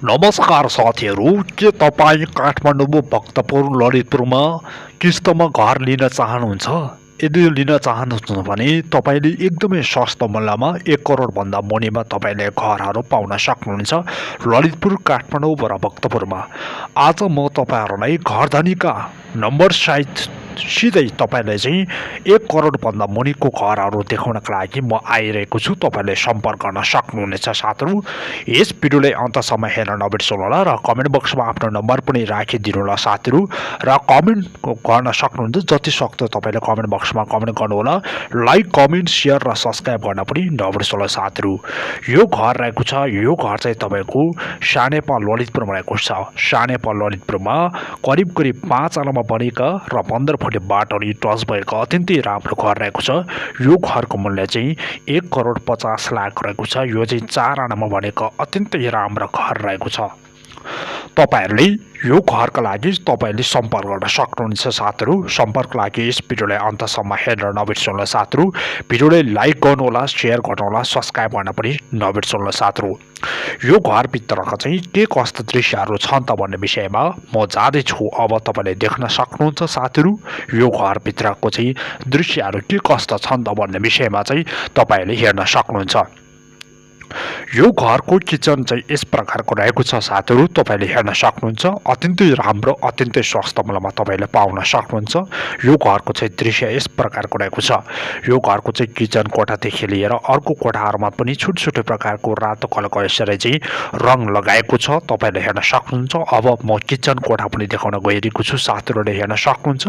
नमस्कार साथीहरू, के तपाईँ काठमाडौँ भक्तपुर ललितपुरमा किस्तामा घर लिन चाहनुहुन्छ? यदि लिन चाहनुहुन्छ भने तपाईँले एकदमै सस्तो मूल्यमा 1 करोडभन्दा मुनिमा तपाईँले घरहरू पाउन सक्नुहुन्छ ललितपुर, काठमाडौँ र भक्तपुरमा। आज म तपाईँहरूलाई घरधनीका नम्बर सहित सिधै तपाईँलाई चाहिँ 1 करोडभन्दा मुनिको घरहरू देखाउनका लागि म आइरहेको छु। तपाईँले सम्पर्क गर्न सक्नुहुनेछ साथीहरू। यस भिडियोलाई अन्तसम्म हेर्न नबिर्सनुहोला र कमेन्ट बक्समा आफ्नो नम्बर पनि राखिदिनु होला साथीहरू, र कमेन्ट गर्न सक्नुहुन्छ। जति सक्दो तपाईँले कमेन्ट बक्समा कमेन्ट गर्नुहोला। लाइक, कमेन्ट, सेयर र सब्सक्राइब गर्न पनि नबिर्सनुहोला साथीहरू। यो घर रहेको छ, यो घर चाहिँ तपाईँको सानेपा ललितपुरमा रहेको छ। सानेपा ललितपुरमा करिब 5 आनामा बनेका र 15 फुटे बाटोले टच भएको अत्यन्तै राम्रो घर रहेको छ। यो घरको मूल्य चाहिँ 1 करोड 50 लाख रहेको छ। यो चाहिँ 4 आनामा बनेको अत्यन्तै राम्रो घर रहेको छ। तपाईहरूले यो घरका लागि तपाईँले सम्पर्क गर्न सक्नुहुनेछ साथीहरू। सम्पर्कको लागि यस भिडियोलाई अन्तसम्म हेर्न नबिर्सनुहोला साथीहरू। भिडियोलाई लाइक गर्नुहोला, सेयर गर्नुहोला, सब्सक्राइब गर्न पनि नबिर्सनुहोला साथीहरू। यो घरभित्रका चाहिँ के कस्ता दृश्यहरू छन् त भन्ने विषयमा म जाँदैछु। अब तपाईँले देख्न सक्नुहुन्छ साथीहरू, यो घरभित्रको चाहिँ दृश्यहरू के कस्ता छन् त भन्ने विषयमा चाहिँ तपाईँले हेर्न सक्नुहुन्छ। यो घरको किचन चाहिँ यस प्रकारको रहेको छ साथीहरू, तपाईँले हेर्न सक्नुहुन्छ। अत्यन्तै राम्रो, अत्यन्तै सस्तो मूल्यमा तपाईँले पाउन सक्नुहुन्छ। यो घरको चाहिँ दृश्य यस प्रकारको रहेको छ। यो घरको चाहिँ किचन कोठादेखि लिएर अर्को कोठाहरूमा पनि छुटछुटै प्रकारको रातो कलरको यसरी चाहिँ रङ लगाएको छ, तपाईँले हेर्न सक्नुहुन्छ। अब म किचन कोठा पनि देखाउन गइरहेको छु, साथीहरूले हेर्न सक्नुहुन्छ।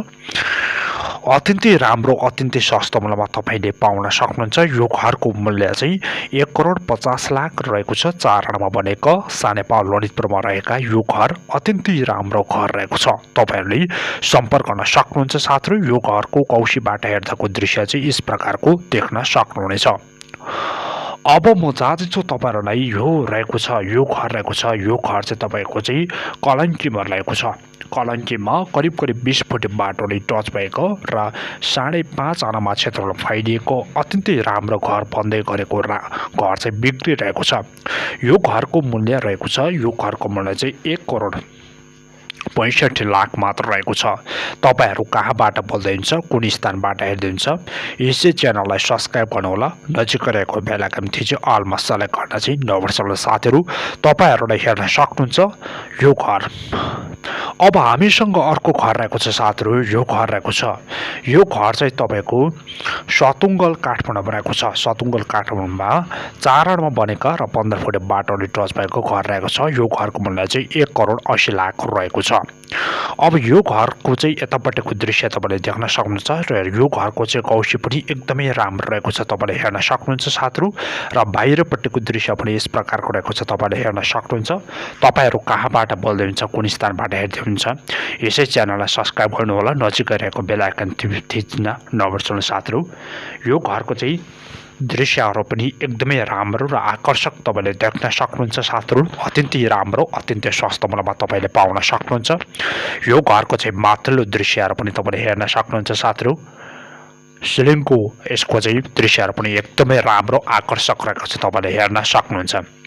अत्यन्तै राम्रो, अत्यन्तै सस्तो मूल्यमा तपाईँले पाउन सक्नुहुन्छ। यो घरको मूल्य चाहिँ 1 करोड 50 लाख रहेको छ। 4 आनामा बनेको सानेपा ललितपुरमा रहेका यो घर अत्यन्तै राम्रो घर रहेको छ। तपाईँहरूले सम्पर्क गर्न सक्नुहुन्छ साथीहरू। यो घरको कौशीबाट हेर्दाको दृश्य चाहिँ यस प्रकारको देख्न सक्नुहुनेछ। अब म जाँदैछु तपाईँहरूलाई। यो रहेको छ, यो घर रहेको छ। यो घर चाहिँ तपाईँको चाहिँ कलङ्कीमा रहेको छ। कलङ्कीमा करिब 20 फुटे बाटोले टच भएको र 5.5 आनामा क्षेत्रमा फैलिएको अत्यन्तै राम्रो घर बन्दै गरेको घर चाहिँ बिग्रिरहेको छ। यो घरको मूल्य रहेको छ, यो घरको मूल्य चाहिँ 1 करोड 65 लाख मात्र रहेको छ। तपाईँहरू कहाँबाट बोल्दै हुन्छ, कुन स्थानबाट हेर्दै हुन्छ, यसै च्यानललाई सब्सक्राइब गर्नुहोला। नजिक रहेको बेल आइकन थिची अलमा सेलेक्ट गर्न चाहिँ नबिर्सनुहोला साथीहरू। तपाईँहरूले हेर्न सक्नुहुन्छ यो घर। अब हामीसँग अर्को घर रहेको छ साथीहरू। यो घर रहेको छ, यो घर चाहिँ तपाईँको सतुङ्गल काठमाडौँमा रहेको छ। सतुङ्गल काठमाडौँमा 4 आनामा बनेका र 15 फुटे बाटोले टच भएको घर रहेको छ। यो घरको मूल्य चाहिँ 1 करोड 80 लाख रहेको छ। अब यो घरको चाहिँ यतापट्टिको दृश्य तपाईँले देख्न सक्नुहुन्छ र यो घरको चाहिँ कौशी पनि एकदमै राम्रो रहेको छ, तपाईँले हेर्न सक्नुहुन्छ साथीहरू। र बाहिरपट्टिको दृश्य पनि यस प्रकारको रहेको छ, तपाईँले हेर्न सक्नुहुन्छ। तपाईँहरू कहाँबाट बोल्दै हुन्छ, कुन स्थानबाट हेर्दै हुन्छ, यसै च्यानललाई सब्सक्राइब गर्नुहोला। नजिक रहेको बेल आइकन थिच्न नबिर्सनुहोला साथीहरू। यो घरको चाहिँ दृश्यहरू पनि एकदमै राम्रो र आकर्षक तपाईँले देख्न सक्नुहुन्छ साथीहरू। अत्यन्तै राम्रो, अत्यन्तै सस्तो मूल्यमा तपाईँले पाउन सक्नुहुन्छ। यो घरको चाहिँ माथिल्लो दृश्यहरू पनि तपाईँले हेर्न सक्नुहुन्छ साथीहरू। सिलिङको यसको चाहिँ दृश्यहरू पनि एकदमै राम्रो, आकर्षक रहेको छ, तपाईँले हेर्न सक्नुहुन्छ।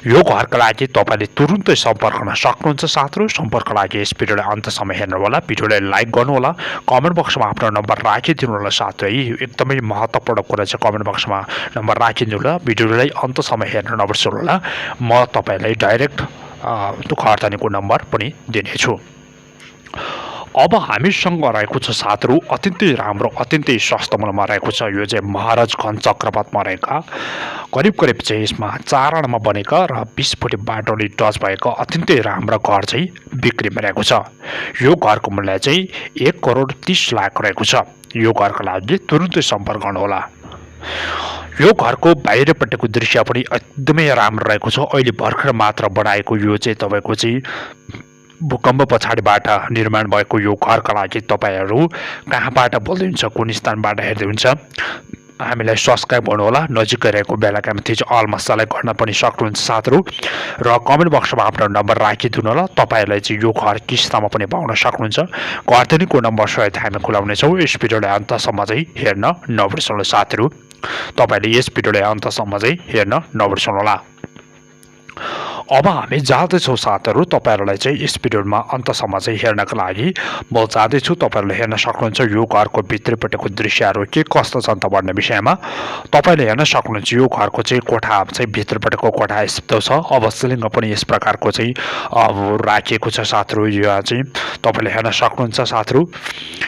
यो घरका लागि तपाईँले तुरुन्तै सम्पर्क गर्न सक्नुहुन्छ साथीहरू। सम्पर्कको लागि यस भिडियोलाई अन्तसम्म हेर्नु होला। भिडियोलाई लाइक गर्नुहोला, कमेन्ट बक्समा आफ्नो नम्बर राखिदिनु होला साथीहरू। एकदमै महत्त्वपूर्ण कुरा चाहिँ कमेन्ट बक्समा नम्बर राखिदिनु होला। भिडियोलाई अन्तसम्म हेर्न नबिर्सनु होला। म तपाईँलाई डाइरेक्ट घरधनीको नम्बर पनि दिनेछु। अब हामीसँग रहेको छ साथीहरू अत्यन्तै राम्रो, अत्यन्तै सस्तो मूल्यमा रहेको छ। यो चाहिँ महाराजगञ्ज चक्रपथमा रहेका करिब चाहिँ यसमा 4 आनामा बनेका र 20 फुटे बाटोले टच भएको अत्यन्तै राम्रो घर चाहिँ बिक्रीमा रहेको छ। यो घरको मूल्य चाहिँ 1 करोड 30 लाख रहेको छ। यो घरको लागि तुरुन्तै सम्पर्क गर्नुहोला। यो घरको बाहिरपट्टिको दृश्य पनि एकदमै राम्रो रहेको छ। अहिले भर्खर मात्र बनाएको यो चाहिँ तपाईँको चाहिँ भूकम्प पछाडिबाट निर्माण भएको यो घरका लागि तपाईँहरू कहाँबाट बोल्दै हुन्छ, कुन स्थानबाट हेर्दै हुन्छ, हामीलाई सब्सक्राइब गर्नुहोला। नजिकै रहेको बेल आइकन थिची अलमा सेलेक्ट गर्न पनि सक्नुहुन्छ साथीहरू। र कमेन्ट बक्समा आफ्नो नम्बर राखिदिनु होला। तपाईँहरूलाई चाहिँ यो घर किस्तामा पनि पाउन सक्नुहुन्छ। घरधनीको नम्बर सहित हामी खुलाउनेछौँ। यस भिडियोलाई अन्तसम्म चाहिँ हेर्न नबिर्सनुहोला साथीहरू। तपाईँले यस भिडियोलाई अन्तसम्म चाहिँ हेर्न नबिर्सनुहोला। अब हामी जाँदैछौँ साथहरू तपाईँहरूलाई चाहिँ यस भिडियोमा अन्तसम्म चाहिँ हेर्नका लागि म जाँदैछु। तपाईँहरूले हेर्न सक्नुहुन्छ यो घरको भित्रपट्टिको दृश्यहरू के कस्तो छन् त भन्ने विषयमा तपाईँले हेर्न सक्नुहुन्छ। यो घरको चाहिँ कोठा चाहिँ भित्रपट्टिको कोठा यस्तो छ। अब सिलिङ पनि यस प्रकारको चाहिँ अब राखिएको छ साथहरू। यो चाहिँ तपाईँले हेर्न सक्नुहुन्छ साथहरू।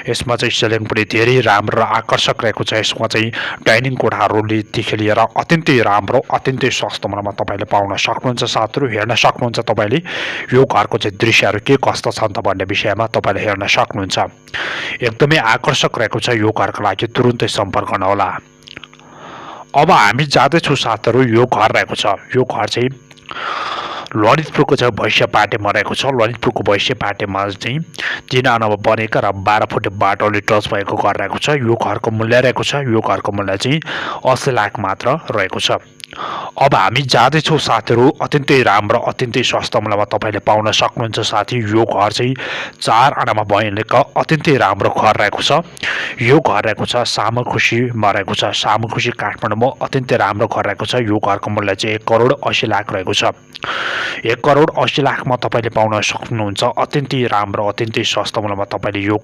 यसमा चाहिँ सिलिङ पनि धेरै राम्रो र आकर्षक रहेको छ। यसमा चाहिँ डाइनिङ कोठाहरूदेखि लिएर अत्यन्तै राम्रो अत्यन्तै सस्तो मूल्यमा तपाईँले पाउन सक्नुहुन्छ साथहरू। हेर्न सक्नुहुन्छ तपाईँले यो घरको चाहिँ दृश्यहरू के कस्तो छन् त भन्ने विषयमा तपाईँले हेर्न सक्नुहुन्छ। एकदमै आकर्षक रहेको छ। यो घरको लागि तुरुन्तै सम्पर्क गर्नुहोला। अब हामी जाँदैछौँ साथहरू। यो घर रहेको छ। यो घर चाहिँ ललितपुरको चाहिँ भैँसिया पाटेमा रहेको छ। ललितपुरको भैँसिया पाटेमा चाहिँ 3 आनामा बनेका र 12 फुट बाटोले टच भएको घर रहेको छ। यो घरको मूल्य रहेको छ। यो घरको मूल्य चाहिँ 80 लाख मात्र रहेको छ। अब हामी जाँदैछौँ साथीहरू। अत्यन्तै राम्रो अत्यन्तै सस्तो मूल्यमा तपाईँले पाउन सक्नुहुन्छ साथी। यो घर चाहिँ 4 आनामा बनेका अत्यन्तै राम्रो घर रहेको छ। यो घर रहेको छ सामुखुसीमा रहेको छ। सामुखुसी काठमाडौँमा अत्यन्तै राम्रो घर रहेको छ। यो घरको मूल्य चाहिँ 1 करोड 80 लाख रहेको छ। 1 करोड 80 लाखमा तपाईँले पाउन सक्नुहुन्छ। अत्यन्तै राम्रो अत्यन्तै सस्तो मूल्यमा तपाईँले यो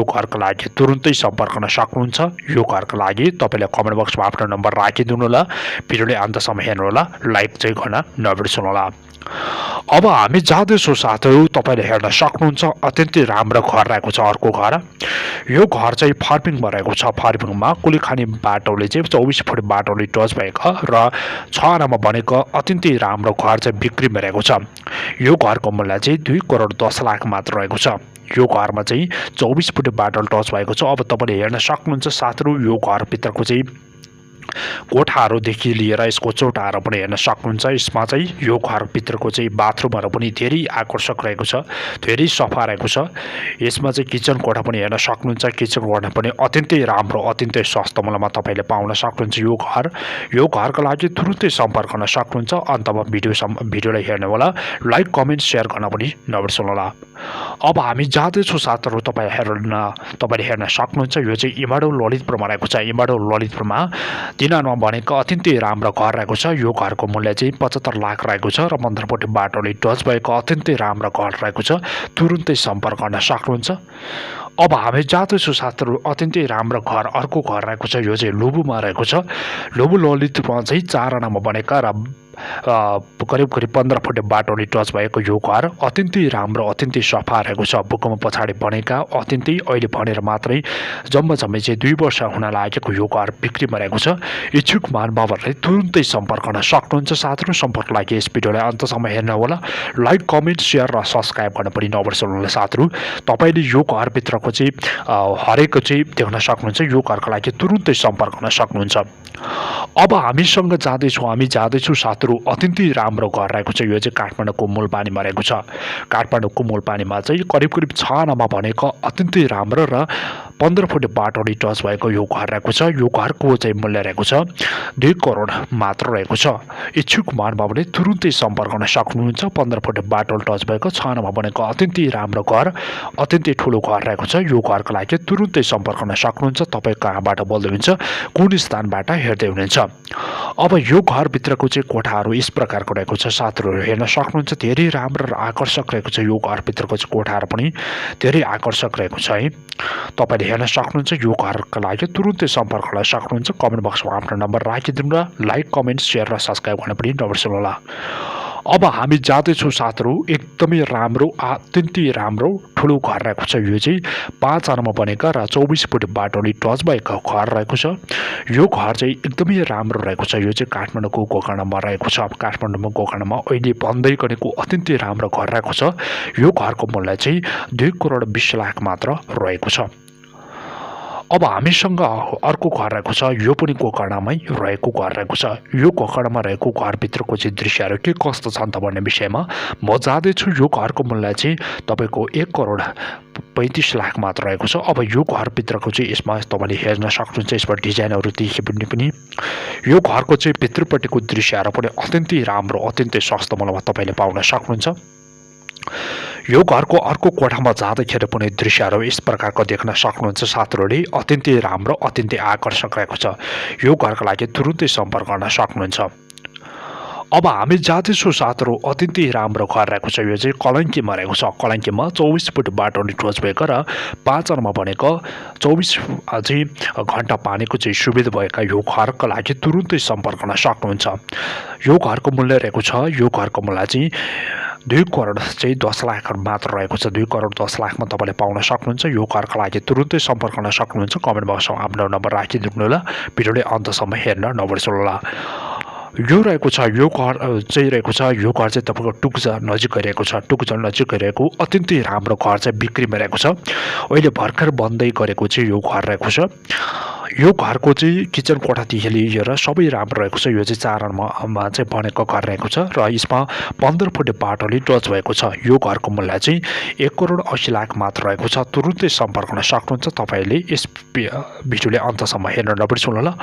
घरको लागि तुरुन्तै सम्पर्क गर्न सक्नुहुन्छ। यो घरको लागि तपाईँले कमेन्ट बक्समा आफ्नो नम्बर राखिदिनु होला। भिडियोले अन्तसम्म हेर्नु होला। लाइक चाहिँ गर्न नबिर्सनु होला। अब हामी जाँदैछौँ साथीहरू। तपाईँले हेर्न सक्नुहुन्छ अत्यन्तै राम्रो घर रहेको छ। अर्को घर यो घर चाहिँ फार्मिङमा रहेको छ। फार्मिङमा कुलीखानी बाटोले चाहिँ 24 फुट बाटोले टच भएको र 6 आनामा बनेको अत्यन्तै राम्रो घर चाहिँ बिक्रीमा रहेको छ। यो घरको मूल्य चाहिँ 2 करोड 10 लाख मात्र रहेको छ। यो घरमा चाहिँ 24 फुट बाटो टच भएको छ। अब तपाईँले हेर्न सक्नुहुन्छ साथीहरू। यो घरभित्रको चाहिँ कोठाहरूदेखि लिएर यसको चौतारो पनि हेर्न सक्नुहुन्छ। यसमा चाहिँ यो घरभित्रको चाहिँ बाथरुमहरू पनि धेरै आकर्षक रहेको छ। धेरै सफा रहेको छ। यसमा चाहिँ किचन कोठा पनि हेर्न सक्नुहुन्छ। किचन कोठा पनि अत्यन्तै राम्रो अत्यन्तै सस्तो मूल्यमा तपाईँले पाउन सक्नुहुन्छ। यो घरको लागि तुरुन्तै सम्पर्क गर्न सक्नुहुन्छ। अन्तमा भिडियोलाई हेर्नु होला। लाइक कमेन्ट सेयर गर्न पनि नबिर्सनु होला। अब हामी जाँदैछौँ साथीहरू। तपाईँले हेर्न सक्नुहुन्छ। यो चाहिँ इमाडो ललितपुरमा रहेको छ। इमाडो ललितपुरमा 3 आनामा बनेको अत्यन्तै राम्रो घर रहेको छ। यो घरको मूल्य चाहिँ 75 लाख रहेको छ र 15 फुट बाटोले टच भएको अत्यन्तै राम्रो घर रहेको छ। तुरुन्तै सम्पर्क गर्न सक्नुहुन्छ। अब हामी जाँदैछौँ साथीहरू। अत्यन्तै राम्रो घर अर्को घर रहेको छ। यो चाहिँ लुबुमा रहेको छ। लुबु ललितपुरमा चाहिँ 4 आनामा बनेका र करिब 15 फुट बाटोले टच भएको यो घर अत्यन्तै राम्रो अत्यन्तै सफा रहेको छ। भूकम्प पछाडि बनेका अत्यन्तै अहिले भनेर मात्रै जम्मै चाहिँ 2 वर्ष हुन लागेको यो घर बिक्रीमा रहेको छ। इच्छुक महानुभावहरूले तुरुन्तै सम्पर्क गर्न सक्नुहुन्छ साथीहरू। सम्पर्क लागि यस भिडियोलाई अन्तसम्म हेर्नु होला। लाइक कमेन्ट सेयर र सब्सक्राइब गर्न पनि नबिर्सनु होला साथीहरू। तपाईँले यो घरभित्रको चाहिँ हरेक चाहिँ देख्न सक्नुहुन्छ। यो घरको लागि तुरुन्तै सम्पर्क गर्न सक्नुहुन्छ। अब हामीसँग हामी जाँदैछौँ साथीहरू। अत्यन्तै राम्रो घर रहेको छ। यो चाहिँ काठमाडौँको मूलपानीमा रहेको छ। काठमाडौँको मूलपानीमा चाहिँ करिब 6 आनामा भनेको अत्यन्तै राम्रो र 15 फुट बाटोले टच भएको यो घर रहेको छ। यो घरको चाहिँ मूल्य रहेको छ 2 करोड मात्र रहेको छ। इच्छुक महानुभावले तुरुन्तै सम्पर्क गर्न सक्नुहुन्छ। 15 फुट बाटोले टच भएको 6 आनामा बनेको अत्यन्तै राम्रो घर अत्यन्तै ठुलो घर रहेको छ। यो घरको लागि तुरुन्तै सम्पर्क गर्न सक्नुहुन्छ। तपाईँ कहाँबाट बोल्दै हुनुहुन्छ, कुन स्थानबाट हेर्दै हुनुहुन्छ। अब यो घरभित्रको चाहिँ कोठाहरू यस प्रकारको रहेको छ साथीहरू। हेर्न सक्नुहुन्छ। धेरै राम्रो र आकर्षक रहेको छ। यो घरभित्रको चाहिँ कोठाहरू पनि धेरै आकर्षक रहेको छ है। तपाईँले हेर्न सक्नुहुन्छ। यो घरको लागि तुरुन्तै सम्पर्क गर्न सक्नुहुन्छ। कमेन्ट बक्समा आफ्नो नम्बर राखिदिनु र लाइक कमेन्ट सेयर र सब्सक्राइब गर्न पनि नबिर्सनु होला। अब हामी जाँदैछौँ साथीहरू। एकदमै राम्रो अत्यन्तै राम्रो ठुलो घर रहेको छ। यो चाहिँ 5 आनामा बनेका र 24 फुट बाटोले टच भएको घर रहेको छ। यो घर चाहिँ एकदमै राम्रो रहेको छ। यो चाहिँ काठमाडौँको गोकर्णमा रहेको छ। काठमाडौँमा गोकर्णमा अहिले बन्दै गरेको अत्यन्तै राम्रो घर रहेको छ। यो घरको मूल्य चाहिँ 2 करोड 20 लाख मात्र रहेको छ। अब हामीसँग अर्को घर रहेको छ। यो पनि गोकर्णमै रहेको घर रहेको छ। यो गोकर्णमा रहेको घरभित्रको चाहिँ दृश्यहरू के कस्तो छन् त भन्ने विषयमा म जाँदैछु। यो घरको मूल्य चाहिँ तपाईँको 1 करोड 35 लाख मात्र रहेको छ। अब यो घरभित्रको चाहिँ यसमा तपाईँले हेर्न सक्नुहुन्छ। यसमा डिजाइनहरू देखि पनि यो घरको चाहिँ भित्रपट्टिको दृश्यहरू पनि अत्यन्तै राम्रो अत्यन्तै सस्तो मूल्यमा तपाईँले पाउन सक्नुहुन्छ। यो घरको अर्को कोठामा जाँदाखेरि पनि दृश्यहरू यस प्रकारको देख्न सक्नुहुन्छ साथीहरूले। अत्यन्तै राम्रो अत्यन्तै आकर्षक रहेको छ। यो घरको लागि तुरुन्तै सम्पर्क गर्न सक्नुहुन्छ। अब हामी जाँदैछौँ साथहरू अत्यन्तै राम्रो घर रहेको छ। यो चाहिँ कलङ्कीमा रहेको छ। कलङ्कीमा 24 फुट बाटो निक्लोज भएको र 5 आनामा बनेको 24 चाहिँ घन्टा पानीको चाहिँ सुविधा भएका यो घरका लागि तुरुन्तै सम्पर्क गर्न सक्नुहुन्छ। यो घरको मूल्य रहेको छ, यो घरको मूल्य चाहिँ 2 करोड चाहिँ 10 लाख मात्र रहेको छ। 2 करोड 10 लाखमा तपाईँले पाउन सक्नुहुन्छ। यो घरका लागि तुरुन्तै सम्पर्क गर्न सक्नुहुन्छ। कमेन्ट बक्समा आफ्नो नम्बर राखिदिनु होला। भिडियोले अन्तसम्म हेर्न नबिर्सनु होला। यो रहेको छ, यो घर चाहिँ रहेको छ। यो घर चाहिँ तपाईँको टुक्जा नजिक रहेको छ। टुक्जा नजिक रहेको अत्यन्तै राम्रो घर चाहिँ बिक्रीमा रहेको छ। अहिले भर्खर बन्दै गरेको चाहिँ यो घर रहेको छ। यो घरको चाहिँ किचन कोठादेखि लिएर सबै राम्रो रहेको छ। यो चाहिँ 4 आनामा चाहिँ बनेको घर रहेको छ र यसमा 15 फुट बाटोले टच भएको छ। यो घरको मूल्य चाहिँ 1 करोड 80 लाख मात्र रहेको छ। तुरुन्तै सम्पर्क गर्न सक्नुहुन्छ। तपाईँले यस भिडियोले अन्तसम्म हेर्न नबिर्सनु होला।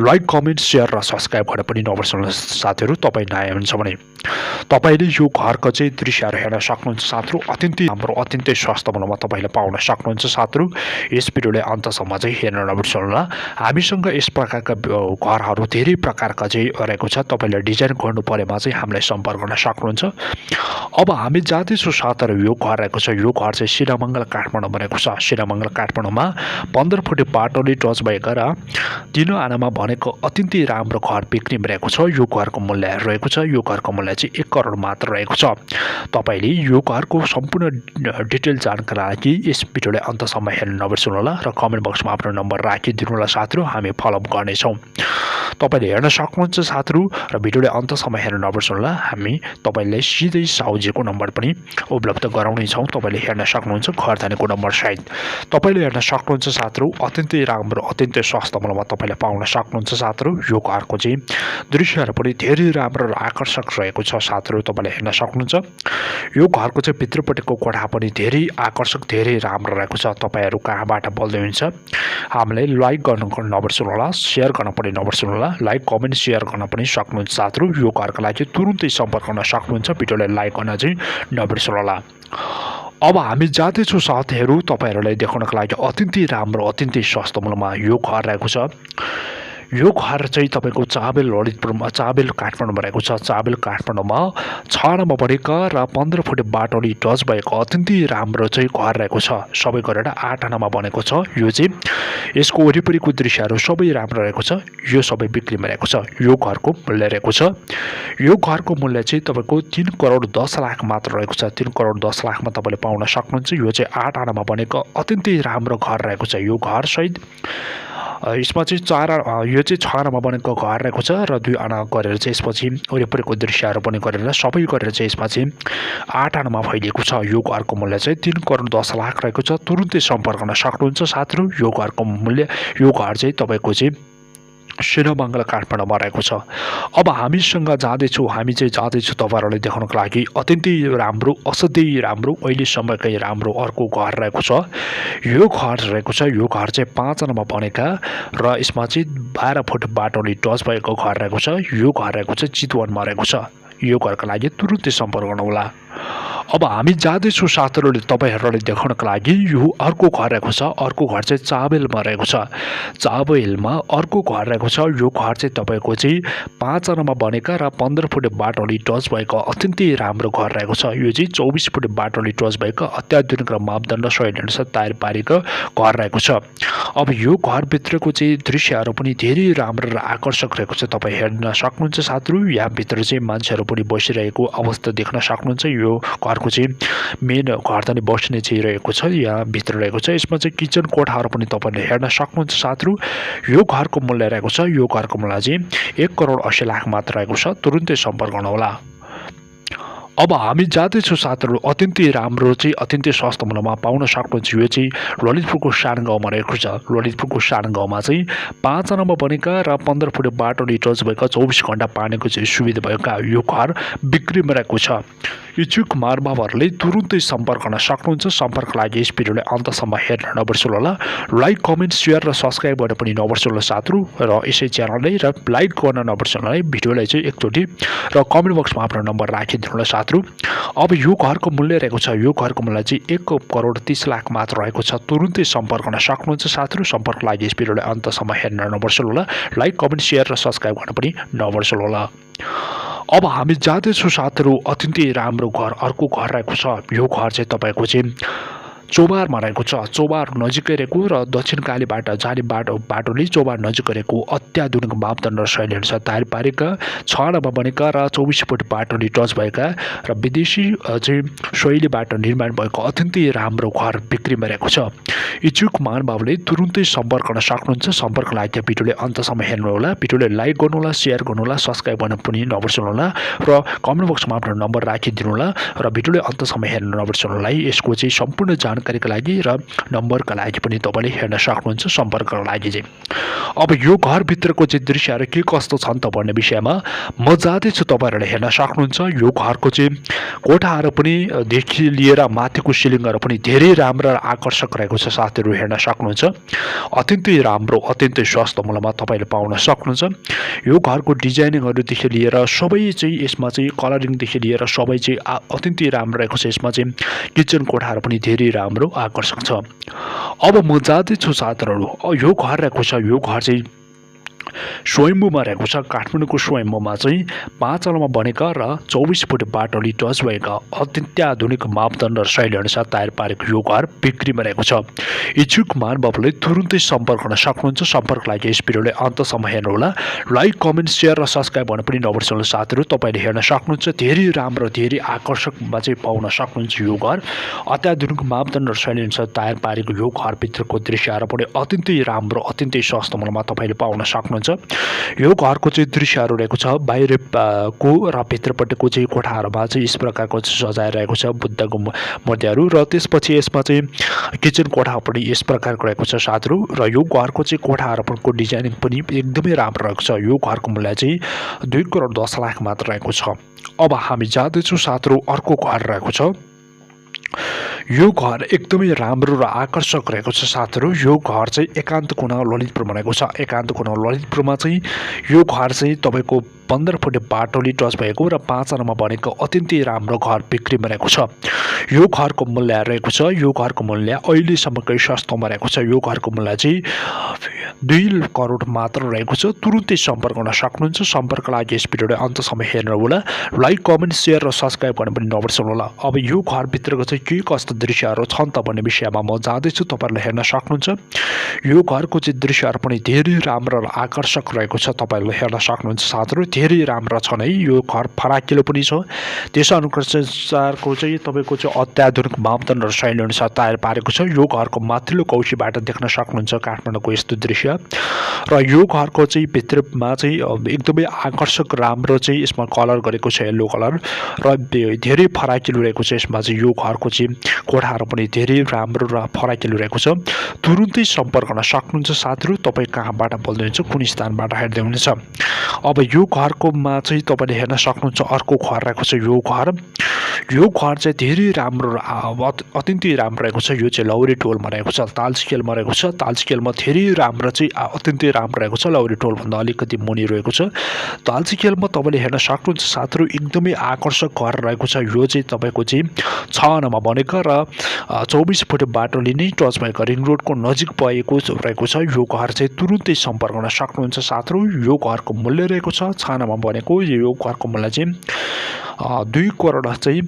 लाइक, कमेन्ट, सेयर र सब्सक्राइब गर्न पनि नबिर्सनु होला साथीहरू। तपाईँ नयाँ हुनुहुन्छ भने तपाईँले यो घरको चाहिँ दृश्यहरू हेर्न सक्नुहुन्छ साथीहरू। अत्यन्तै राम्रो, अत्यन्तै सस्तो मूल्यमा तपाईँले पाउन सक्नुहुन्छ साथीहरू। यस भिडियोले अन्तसम्म चाहिँ हेर्न नबिर्सनु होला। हामीसँग यस प्रकारका घरहरू धेरै प्रकारका चाहिँ रहेको छ। तपाईँले डिजाइन गर्नु परेमा चाहिँ हामीलाई सम्पर्क गर्न सक्नुहुन्छ। अब हामी जाँदैछौँ साथीहरू यो घर रहेको छ। यो घर चाहिँ शिरमङ्गल काठमाडौँमा रहेको छ। शिरमङ्गल काठमाडौँमा 15 फुट बाटोले टच भएका र 3 आनामा बनेको अत्यन्तै राम्रो घर बिक्रीमा रहेको छ। यो घरको मूल्य रहेको छ, यो घरको मूल्य चाहिँ 1 करोड मात्र रहेको छ। तपाईँले यो घरको सम्पूर्ण डिटेल जानकारी लागि यस भिडियोले अन्तसम्म हेर्न नबिर्सनु होला र कमेन्ट बक्समा आफ्नो नम्बर राखिदिनु होला साथीहरू। हामी फलोअप गर्नेछौँ। तपाईँले हेर्न सक्नुहुन्छ साथीहरू र भिडियोले अन्तसम्म हेर्न नबिर्सनु होला। हामी तपाईँलाई सिधै साउजीको नम्बर पनि उपलब्ध गराउनेछौँ। तपाईँले हेर्न सक्नुहुन्छ घरधनीको नम्बर सहित। तपाईँले हेर्न सक्नुहुन्छ साथीहरू अत्यन्तै राम्रो, अत्यन्तै सस्तो मूल्यमा तपाईँले पाउन सक्नुहुन्छ साथीहरू। यो घरको चाहिँ दृश्यहरू पनि धेरै राम्रो र आकर्षक रहेको छ साथीहरू। तपाईँले हेर्न सक्नुहुन्छ यो घरको चाहिँ भित्रपट्टिको कोठा पनि धेरै आकर्षक, धेरै राम्रो रहेको छ। तपाईँहरू कहाँबाट बोल्दै हुन्छ हामीलाई लाइक गर्न नबिर्सनु होला, सेयर गर्न पनि नबिर्सनु होला। लाइक, कमेन्ट, सेयर गर्न पनि सक्नुहुन्छ साथीहरू। यो घरको लागि तुरुन्तै सम्पर्क गर्न सक्नुहुन्छ। भिडियोलाई लाइक गर्न चाहिँ नबिर्सनु होला। अब हामी जाँदैछौँ साथीहरू तपाईँहरूलाई देखाउनको लागि अत्यन्तै राम्रो, अत्यन्तै सस्तो मूल्यमा यो घर रहेको छ। यो घर चाहिँ तपाईँको चाबेल ललितपुरमा, चाबेल काठमाडौँमा रहेको छ। चाबेल काठमाडौँमा 6 आनामा बनेका र 15 फुट बाटोले टच भएको अत्यन्तै राम्रो चाहिँ घर रहेको छ। सबै गरेर 8 आनामा बनेको छ। यो चाहिँ यसको वरिपरिको दृश्यहरू सबै राम्रो रहेको छ। यो सबै बिक्रीमा रहेको छ। यो घरको मूल्य रहेको छ, यो घरको मूल्य चाहिँ तपाईँको 3 करोड 10 लाख मात्र रहेको छ। 3 करोड 10 लाखमा तपाईँले पाउन सक्नुहुन्छ। यो चाहिँ 8 आनामा बनेको अत्यन्तै राम्रो घर रहेको छ। यो घर सहित यसमा चाहिँ यो चाहिँ 6 आनामा बनेको घर रहेको छ र 2 आना गरेर चाहिँ यसपछि वरिपरिको दृश्यहरू पनि गरेर सबै गरेर चाहिँ यसमा चाहिँ 8 आनामा फैलिएको छ। यो घरको मूल्य चाहिँ 3 करोड 10 लाख रहेको छ। तुरुन्तै सम्पर्क गर्न सक्नुहुन्छ साथीहरू। यो घरको मूल्य, यो घर चाहिँ तपाईँको चाहिँ शिरमङ्गल काठमाडौँमा रहेको छ। अब हामी जाँदैछौँ तपाईँहरूलाई देखाउनको लागि अत्यन्तै राम्रो, असाध्यै राम्रो, अहिलेसम्मकै राम्रो अर्को घर रहेको छ। यो घर रहेको छ। यो घर चाहिँ 5 आनामा बनेका र यसमा चाहिँ 12 फुट बाटोले टच भएको घर रहेको छ। यो घर रहेको चाहिँ चितवनमा रहेको छ। यो घरको लागि तुरुन्तै सम्पर्क गर्नुहोला। अब हामी जाँदैछौँ साथीहरूले तपाईँहरूलाई देखाउनको लागि यो अर्को घर रहेको छ। अर्को घर चाहिँ चाबेलमा रहेको छ। चाबेलमा अर्को घर रहेको छ। यो घर चाहिँ तपाईँको चाहिँ 5 आनामा बनेका र 15 फुट बाटोले टच भएको अत्यन्तै राम्रो घर रहेको छ। यो चाहिँ 24 फुट बाटोले टच भएको अत्याधुनिक र मापदण्ड अनुसार तयार पारेको घर रहेको छ। अब यो घरभित्रको चाहिँ दृश्यहरू पनि धेरै राम्रो र आकर्षक रहेको छ। तपाईँ हेर्न सक्नुहुन्छ साथीहरू। यहाँभित्र चाहिँ मान्छेहरू पनि बसिरहेको अवस्था देख्न सक्नुहुन्छ। यो घरको चाहिँ मेन घरधनी बस्ने चाहिँ रहेको छ, यहाँ भित्र रहेको छ। यसमा चाहिँ किचन कोठाहरू पनि तपाईँले हेर्न सक्नुहुन्छ साथीहरू। यो घरको मूल्य रहेको छ, यो घरको मूल्य चाहिँ 1 करोड 80 लाख मात्र रहेको छ। तुरुन्तै सम्पर्क गर्नुहोला। अब हामी जाँदैछौँ साथीहरू अत्यन्तै राम्रो चाहिँ अत्यन्तै सस्तो मूल्यमा पाउन सक्नुहुन्छ। यो चाहिँ ललितपुरको सानो गाउँमा रहेको छ। ललितपुरको सानो गाउँमा चाहिँ 5 आनामा बनेका र 15 फुट बाटोले टच भएका 24 घन्टा पानीको चाहिँ सुविधा भएका यो घर बिक्रीमा रहेको छ। इच्छुक महानुभावहरूले तुरुन्तै सम्पर्क गर्न सक्नुहुन्छ। सम्पर्क लागि यस भिडियोलाई अन्तसम्म हेर्न नबिर्सनु होला। लाइक, कमेन्ट, सेयर र सब्सक्राइब गर्न पनि नबिर्सनु होला साथीहरू। र यसै च्यानललाई र लाइक गर्न नबिर्सनु होला। भिडियोलाई चाहिँ एकचोटि र कमेन्ट बक्समा आफ्नो नम्बर राखिदिनु होला साथीहरू। अब यो घरको मूल्य रहेको छ। यो घरको मूल्य चाहिँ 1 करोड 30 लाख मात्र रहेको छ। तुरुन्तै सम्पर्क गर्न सक्नुहुन्छ साथीहरू। सम्पर्क लागि यस भिडियोलाई अन्तसम्म हेर्न नबिर्सनु होला। लाइक, कमेन्ट, सेयर र सब्सक्राइब गर्न पनि नबिर्सनु होला। अब हामी जाँदैछौँ साथीहरू अत्यन्तै राम्रो घर अर्को घर रहेको छ। यो घर चाहिँ तपाईँको चाहिँ चोबारमा रहेको छ। चोबार नजिकै रहेको र दक्षिण कालीबाट जाने बाटोले चोबार नजिकै रहेको अत्याधुनिक मापदण्ड र शैलीअनुसार तयार पारेका 6 नमा बनेका र 24 फुट बाटोले टच भएका र विदेशी चाहिँ शैलीबाट निर्माण भएको अत्यन्तै राम्रो घर बिक्रीमा रहेको छ। इच्छुक महानुभावले तुरुन्तै सम्पर्क गर्न सक्नुहुन्छ। सम्पर्क लागि भिडियोले अन्तसम्म हेर्नुहोला। भिडियोले लाइक गर्नुहोला, सेयर गर्नुहोला, सब्सक्राइब गर्न पनि नबिर्सनुहोला र कमेन्ट बक्समा आफ्नो नम्बर राखिदिनुहोला र भिडियोले अन्तसम्म हेर्न नबिर्सनुहोला। यसको चाहिँ सम्पूर्ण जानकारीका लागि र नम्बरका लागि पनि तपाईँले हेर्न सक्नुहुन्छ सम्पर्कका लागि चाहिँ। अब यो घरभित्रको चाहिँ दृश्यहरू के कस्तो छन् त भन्ने विषयमा म जाँदैछु, तपाईँहरूले हेर्न सक्नुहुन्छ। यो घरको चाहिँ कोठाहरू पनि देखि लिएर माथिको सिलिङहरू पनि धेरै राम्रो र आकर्षक रहेको छ। साथीहरू हेर्न सक्नुहुन्छ अत्यन्तै राम्रो अत्यन्तै सस्तो मूल्यमा तपाईँले पाउन सक्नुहुन्छ। यो घरको डिजाइनिङहरूदेखि लिएर सबै चाहिँ यसमा चाहिँ कलरिङदेखि लिएर सबै चाहिँ अत्यन्तै राम्रो रहेको छ। यसमा चाहिँ किचन कोठाहरू पनि धेरै राम्रो आकर्षक छ। अब म जाँदैछु साथीहरू यो घर रहेको छ। यो घर चाहिँ स्वयम्भूमा रहेको छ। काठमाडौँको स्वयम्भूमा चाहिँ 5 तलामा बनेका र 24 फुट बाटोले टच भएका अत्याधुनिक मापदण्ड र शैलीअनुसार तयार पारेको यो घर बिक्रीमा रहेको छ। इच्छुक महानुभावले तुरुन्तै सम्पर्क गर्न सक्नुहुन्छ। सम्पर्क लागि यस भिडियोले अन्तसम्म हेर्नुहोला। लाइक कमेन्ट सेयर र सब्सक्राइब गर्न पनि नबिर्सनुहोला। साथीहरू तपाईँले हेर्न सक्नुहुन्छ धेरै राम्रो धेरै आकर्षकमा चाहिँ पाउन सक्नुहुन्छ। यो घर अत्याधुनिक मापदण्ड र शैलीअनुसार तयार पारेको यो घरभित्रको दृश्यहरू पनि अत्यन्तै राम्रो अत्यन्तै सस्तो मूल्यमा तपाईँले पाउन सक्नुहुन्छ। यो घरको चाहिँ दृश्यहरू रहेको छ। बाहिरको र भित्रपट्टिको चाहिँ कोठाहरूमा चाहिँ यस प्रकारको सजाएर रहेको छ बुद्धको मूर्तिहरू र त्यसपछि यसमा चाहिँ किचन कोठा पनि यस प्रकारको रहेको छ साथीहरू। र यो घरको चाहिँ कोठाहरूको डिजाइनिङ पनि एकदमै राम्रो रहेको छ। यो घरको मूल्य चाहिँ 2 करोड 10 लाख मात्र रहेको छ। अब हामी जाँदैछौँ साथीहरू अर्को घर रहेको छ। यो घर एकदमै राम्रो र आकर्षक रहेको छ साथीहरू। यो घर चाहिँ एकान्त कुना ललितपुरमा रहेको छ। एकान्त कुना ललितपुरमा चाहिँ यो घर चाहिँ तपाईँको 15 फुट बाटोले टच भएको र 5 तलामा बनेको अत्यन्तै राम्रो घर बिक्रीमा रहेको छ। यो घरको मूल्य रहेको छ। यो घरको मूल्य अहिलेसम्मकै सस्तोमा रहेको छ। यो घरको मूल्य चाहिँ 2 करोड मात्र रहेको छ। तुरुन्तै सम्पर्क गर्न सक्नुहुन्छ। सम्पर्कका लागि यस भिडियोले अन्तसम्म हेर्नुहोला। लाइक कमेन्ट सेयर र सब्सक्राइब गर्न पनि नबिर्सनुहोला। अब यो घरभित्रको चाहिँ के कस्तो दृश्यहरू छन् त भन्ने विषयमा म जाँदैछु, तपाईँहरूले हेर्न सक्नुहुन्छ। यो घरको चाहिँ दृश्यहरू पनि धेरै राम्रो र आकर्षक रहेको छ। तपाईँहरूले हेर्न सक्नुहुन्छ साथीहरू धेरै राम्रो छन् है। यो घर फराकिलो पनि छ। त्यसअनुसारको चाहिँ तपाईँको चाहिँ अत्याधुनिक मापदण्ड र शैलीअनुसार तयार पारेको छ। यो घरको माथिल्लो कौशीबाट देख्न सक्नुहुन्छ काठमाडौँको यस्तो दृश्य र यो घरको चाहिँ भित्रमा चाहिँ एकदमै आकर्षक राम्रो चाहिँ यसमा कलर गरेको छ येल्लो कलर र धेरै फराकिलो रहेको छ। यसमा चाहिँ यो घरको चाहिँ कोठाहरू पनि धेरै राम्रो र फराकिलो रहेको छ। तुरुन्तै सम्पर्क गर्न सक्नुहुन्छ साथीहरू। तपाईँ कहाँबाट बोल्दै हुनुहुन्छ, कुन स्थानबाट हेर्दै हुनुहुन्छ। अब यो घरकोमा चाहिँ तपाईँले हेर्न सक्नुहुन्छ अर्को घर रहेको छ। यो घर चाहिँ धेरै राम्रो र अत्यन्तै राम्रो रहेको छ। यो चाहिँ लौरी टोलमा रहेको छ, तालसिकेलमा रहेको छ। तालसिकेलमा धेरै राम्रो चाहिँ अत्यन्तै राम्रो रहेको छ। लौरी टोलभन्दा अलिकति मुनि रहेको छ। तालसिकेलमा तपाईँले हेर्न सक्नुहुन्छ साथीहरू एकदमै आकर्षक घर रहेको छ। यो चाहिँ तपाईँको चाहिँ 6 नमा बनेको र 24 फुट बाटोले नै टच भएको रिङ रोडको नजिक भएको रहेको छ। यो घर चाहिँ तुरुन्तै सम्पर्क गर्न सक्नुहुन्छ साथीहरू। यो घरको मूल्य रहेको छ 6 नमा बनेको। यो घरको मूल्य चाहिँ 2 करोड चाहिँ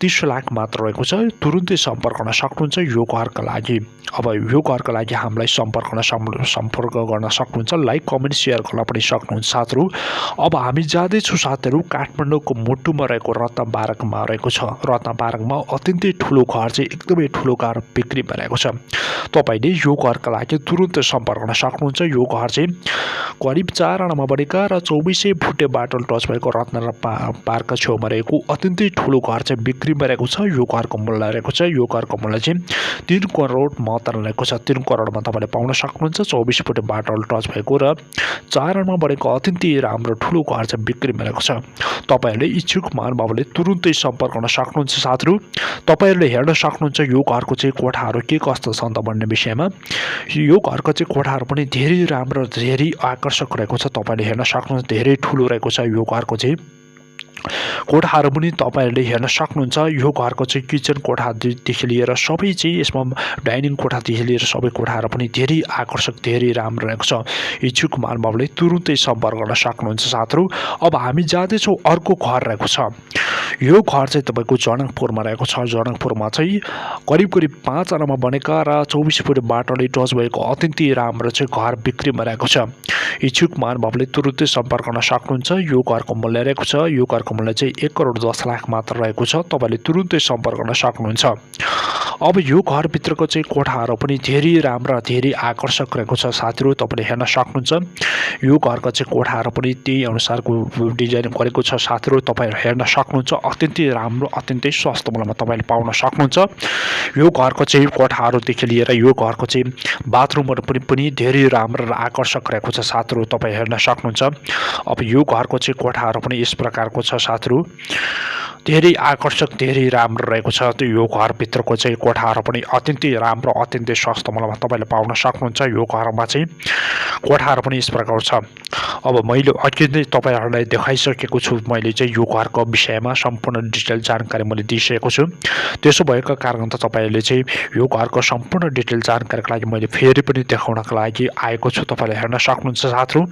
30 लाख मात्र रहेको छ। तुरुन्तै सम्पर्क गर्न सक्नुहुन्छ यो घरका लागि। अब यो घरका लागि हामीलाई सम्पर्क गर्न सक्नुहुन्छ। लाइक कमेन्ट सेयर गर्न पनि सक्नुहुन्छ साथीहरू। अब हामी जाँदैछौँ साथीहरू काठमाडौँको मुटुमा रहेको रत्नबारकमा रहेको छ। रत्नबारकमा अत्यन्तै ठुलो घर चाहिँ एकदमै ठुलो घर बिक्रीमा रहेको छ। तपाईँले यो घरका लागि तुरुन्तै सम्पर्क गर्न सक्नुहुन्छ। यो घर चाहिँ करिब 4 आनामा बनेका र 24 फुटे बाटोले टच भएको रत्न पार्कका छेउमा रहेको अत्यन्तै ठुलो घर चाहिँ बिक्रीमा रहेको छ। यो घरको मूल्य रहेको छ। यो घरको मूल्य चाहिँ 3 करोड मात्र रहेको छ। 3 करोडमा तपाईँले पाउन सक्नुहुन्छ। 24 फुटे बाटोले टच भएको र 4 आनामा बनेको अत्यन्तै राम्रो ठुलो घर चाहिँ बिक्रीमा रहेको छ। तपाईँहरूले इच्छुक महानुभावले तुरुन्तै सम्पर्क गर्न सक्नुहुन्छ साथीहरू। तपाईँहरूले हेर्न सक्नुहुन्छ यो घरको चाहिँ कोठाहरू के कस्तो छन् त भन्ने विषयमा। यो घरको चाहिँ कोठाहरू पनि धेरै राम्रो धेरै आकर्षक रहेको छ। तपाईँले हेर्न सक्नुहुन्छ धेरै ठुलो रहेको छ यो घरको चाहिँ। कोठाहरू पनि तपाईँहरूले हेर्न सक्नुहुन्छ। यो घरको चाहिँ किचन कोठादेखि लिएर सबै चाहिँ यसमा डाइनिङ कोठादेखि लिएर सबै कोठाहरू पनि धेरै आकर्षक धेरै राम्रो रहेको छ। इच्छुक महानुभावले तुरुन्तै सम्पर्क गर्न सक्नुहुन्छ साथीहरू। अब हामी जाँदैछौँ अर्को घर रहेको छ। यो घर चाहिँ तपाईँको जनकपुरमा रहेको छ। जनकपुरमा चाहिँ करिब 5 आनामा बनेका र 24 फुट बाटोले टच भएको अत्यन्तै राम्रो चाहिँ घर बिक्रीमा रहेको छ। इच्छुक महानुभावले तुरुन्तै सम्पर्क गर्न सक्नुहुन्छ। यो घरको मूल्य रहेको छ, यो घरको मूल्य चाहिँ 1,10,00,000 मात्र रहेको छ। तपाईँले तुरुन्तै सम्पर्क गर्न सक्नुहुन्छ। अब यो घरभित्रको चाहिँ कोठाहरू पनि धेरै राम्रा धेरै आकर्षक रहेको छ साथीहरू। तपाईँले हेर्न सक्नुहुन्छ। यो घरको चाहिँ कोठाहरू पनि त्यही अनुसारको डिजाइन गरेको छ साथीहरू। तपाईँहरू हेर्न सक्नुहुन्छ। अत्यन्तै राम्रो अत्यन्तै सस्तो मूल्यमा तपाईँले पाउन सक्नुहुन्छ। यो घरको चाहिँ कोठाहरूदेखि लिएर यो घरको चाहिँ बाथरुमहरू पनि धेरै राम्रो र आकर्षक रहेको छ साथीहरू। तपाईँ हेर्न सक्नुहुन्छ। अब यो घरको चाहिँ कोठाहरू पनि यस प्रकारको छ साथीहरू। धेरै आकर्षक धेरै राम्रो रहेको छ। त्यो यो घरभित्रको चाहिँ कोठाहरू पनि अत्यन्तै राम्रो अत्यन्तै सस्तो मूल्यमा तपाईँले पाउन सक्नुहुन्छ। यो घरमा चाहिँ कोठाहरू पनि यस प्रकारको छ। अब मैले अघि नै तपाईँहरूलाई देखाइसकेको छु। मैले चाहिँ यो घरको विषयमा सम्पूर्ण डिटेल जानकारी मैले दिइसकेको छु। त्यसो भएको कारण त तपाईँहरूले चाहिँ यो घरको सम्पूर्ण डिटेल जानकारीको लागि मैले फेरि पनि देखाउनको लागि आएको छु। तपाईँले हेर्न सक्नुहुन्छ साथीहरू।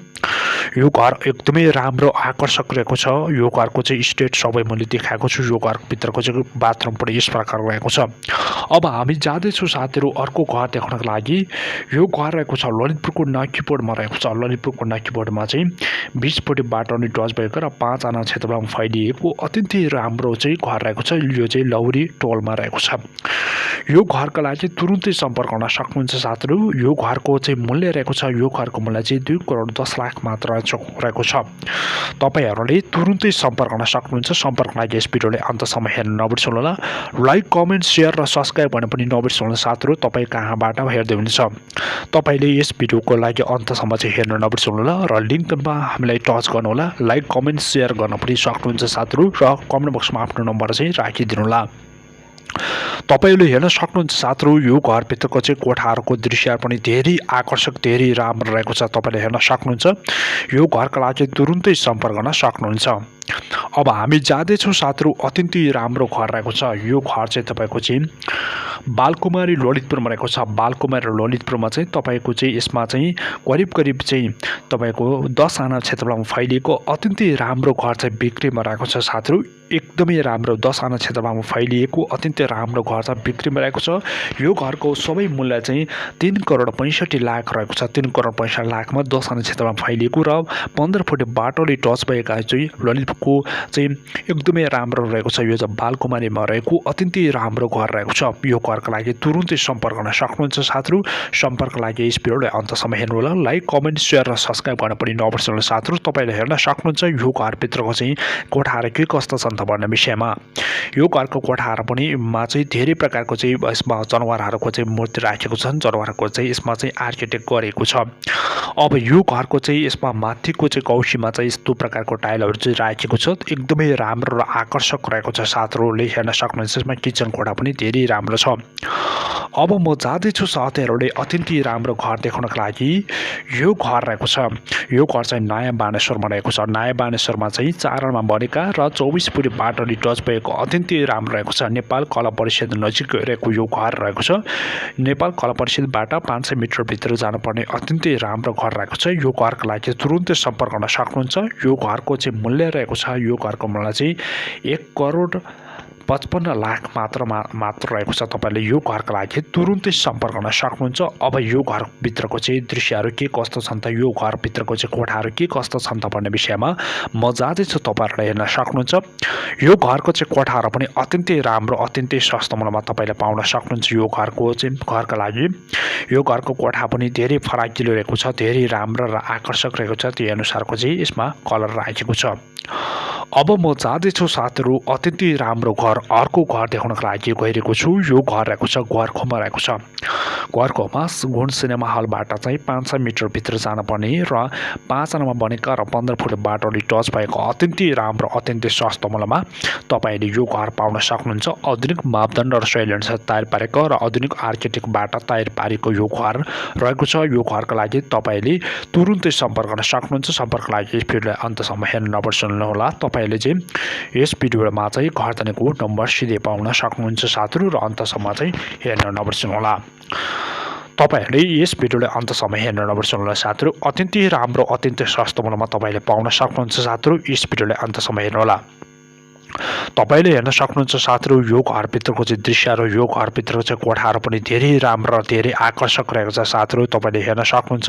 यो घर एकदमै राम्रो आकर्षक रहेको छ। यो घरको चाहिँ स्टेट सबै मैले देखाएको छु। यो घरभित्रको चाहिँ बाथरुम पनि यस प्रकार रहेको छ। अब हामी जाँदैछौँ साथीहरू अर्को घर देखाउनको लागि। यो घर रहेको छ ललितपुरको नाकीपोडमा रहेको छ। ललितपुरको नाकीपोडमा चाहिँ 20 फुट बाटो अनि टच भएको र 5 आना क्षेत्रमा फैलिएको अत्यन्तै राम्रो चाहिँ घर रहेको छ। यो चाहिँ लौरी टोलमा रहेको छ। यो घरको लागि तुरुन्तै सम्पर्क गर्न सक्नुहुन्छ साथीहरू। यो घरको चाहिँ मूल्य रहेको छ। यो घरको मूल्य चाहिँ 2,10,00,000 मात्र रहेको छ। तपाईँहरूले तुरुन्तै सम्पर्क गर्न सक्नुहुन्छ। सम्पर्कको लागि यस भिडियोले अन्तसम्म हेर्न नबिर्सनु होला। लाइक कमेन्ट सेयर र सब्सक्राइब गर्न पनि नबिर्सनु होला साथीहरू। तपाईँ कहाँबाट हेर्दै हुनुहुन्छ तपाईँले यस भिडियोको लागि अन्तसम्म चाहिँ हेर्न नबिर्सनु होला र लिङ्कमा हामीलाई टच गर्नु होला। लाइक कमेन्ट सेयर गर्न पनि सक्नुहुन्छ साथीहरू र कमेन्ट बक्समा आफ्नो नम्बर चाहिँ राखिदिनु होला। तपाईँले हेर्न सक्नुहुन्छ साथीहरू। यो घरभित्रको चाहिँ कोठाहरूको दृश्य पनि धेरै आकर्षक धेरै राम्रो रहेको छ। तपाईँले हेर्न सक्नुहुन्छ। यो घरका लागि तुरुन्तै सम्पर्क गर्न सक्नुहुन्छ। अब हामी जाँदैछौँ साथीहरू अत्यन्तै राम्रो घर रहेको छ। यो घर चाहिँ तपाईँको चाहिँ बालकुमारी ललितपुरमा रहेको छ। बालकुमारी ललितपुरमा चाहिँ तपाईँको चाहिँ यसमा चाहिँ करिब चाहिँ तपाईँको 10 आना क्षेत्रमा फैलिएको अत्यन्तै राम्रो घर चाहिँ बिक्रीमा रहेको छ साथीहरू। एकदमै राम्रो 10 आना क्षेत्रमा फैलिएको अत्यन्तै राम्रो घर चाहिँ बिक्रीमा रहेको छ। यो घरको सबै मूल्य चाहिँ 3,65,00,000 रहेको छ। 3,65,00,000मा 10 आना क्षेत्रमा फैलिएको र 15 फुट बाटोले टच भएका चाहिँ ललितपुरको चाहिँ एकदमै राम्रो रहेको छ। यो चाहिँ बालकुमारीमा रहेको अत्यन्तै राम्रो घर रहेको छ। यो घरको लागि तुरुन्तै सम्पर्क गर्न सक्नुहुन्छ साथीहरू। सम्पर्कको लागि यस भिडियोलाई अन्तसम्म हेर्नु होला। लाइक कमेन्ट सेयर र सब्सक्राइब गर्न पनि नबिर्सनु होला साथीहरू। तपाईँले हेर्न सक्नुहुन्छ यो घरभित्रको चाहिँ कोठाहरू के कस्तो छन् त भन्ने विषयमा। यो घरको कोठाहरू पनि मा चाहिँ धेरै प्रकारको चाहिँ यसमा जनावरहरूको चाहिँ मूर्ति राखेको छन्। जनावरहरूको चाहिँ यसमा चाहिँ आर्किटेक्ट गरेको छ। अब यो घरको चाहिँ यसमा माथिको चाहिँ कौसीमा चाहिँ यस्तो प्रकारको टाइलहरू चाहिँ राखेको छ। एकदमै राम्रो र आकर्षक रहेको छ साथीहरूले हेर्न सक्नुहुन्छ। यसमा किचन कोठा पनि धेरै राम्रो छ। अब म जाँदैछु साथीहरूले अत्यन्तै राम्रो घर देखाउनको लागि। यो घर रहेको छ। यो घर चाहिँ नयाँ बानेश्वरमा रहेको छ। नयाँ बानेश्वरमा चाहिँ 4 आनामा बनेका र 24 फुट बाटोले टच भएको अत्यन्तै राम्रो रहेको छ। नेपाल कला परिषद नजिक रहेको यो घर रहेको छ। नेपाल कला परिषदबाट 500 मिटर भित्र जानुपर्ने अत्यन्तै राम्रो घर रहेको छ। यो घरको लागि तुरुन्तै सम्पर्क गर्न सक्नुहुन्छ। यो घरको चाहिँ मूल्य रहेको छ। यो घरको मूल्य चाहिँ 1,55,00,000 मात्र रहेको छ। तपाईँले यो घरको लागि तुरुन्तै सम्पर्क गर्न सक्नुहुन्छ। अब यो घरभित्रको चाहिँ दृश्यहरू के कस्तो छन् त यो घरभित्रको चाहिँ कोठाहरू के कस्तो छन् त भन्ने विषयमा म जाँदैछु। तपाईँहरूले हेर्न सक्नुहुन्छ। यो घरको चाहिँ कोठाहरू पनि अत्यन्तै राम्रो अत्यन्तै सस्तो मूल्यमा तपाईँले पाउन सक्नुहुन्छ। यो घरको लागि यो घरको कोठा पनि धेरै फराकिलो रहेको छ। धेरै राम्रो र आकर्षक रहेको छ। त्यही अनुसारको चाहिँ यसमा कलर राखेको छ। अब म जाँदैछु साथीहरू अत्यन्तै राम्रो घर अर्को घर देखाउनको लागि गइरहेको छु। यो घर रहेको छ ग्वारखोमा रहेको छ। ग्वारखोमा गुण सिनेमा हलबाट चाहिँ 500 मिटर भित्र जानुपर्ने र 5 आनामा बनेका र 15 फुट बाटोले टच भएको अत्यन्तै राम्रो अत्यन्तै सस्तो मूल्यमा तपाईँले यो घर पाउन सक्नुहुन्छ। आधुनिक मापदण्ड र शैली अनुसार तयार पारेको र आधुनिक आर्किटेक्टबाट तयार पारेको यो घर रहेको छ। यो घरको लागि तपाईँले तुरुन्तै सम्पर्क गर्न सक्नुहुन्छ। सम्पर्कको लागि भिडियोलाई अन्तसम्म हेर्न नबिर्सनु होला। तपाईले चाहिँ यस भिडियोमा चाहिँ घरधनीको नम्बर सिधै पाउन सक्नुहुन्छ साथीहरु र अन्तसम्म चाहिँ हेर्न नबिर्सनुहोला। तपाईहरुले यस भिडियोलाई अन्तसम्म हेर्न नबिर्सनुहोला साथीहरु। अत्यन्तै राम्रो अत्यन्तै सस्तो मूल्यमा तपाईले पाउन सक्नुहुन्छ साथीहरु। यस भिडियोलाई अन्तसम्म हेर्नुहोला। तपाईले हेर्न सक्नुहुन्छ साथीहरु यो घरभित्रको चाहिँ दृश्यहरु यो घरभित्रको चाहिँ कोठाहरु पनि धेरै राम्रो र धेरै आकर्षक रहेको छ साथीहरु। तपाईले हेर्न सक्नुहुन्छ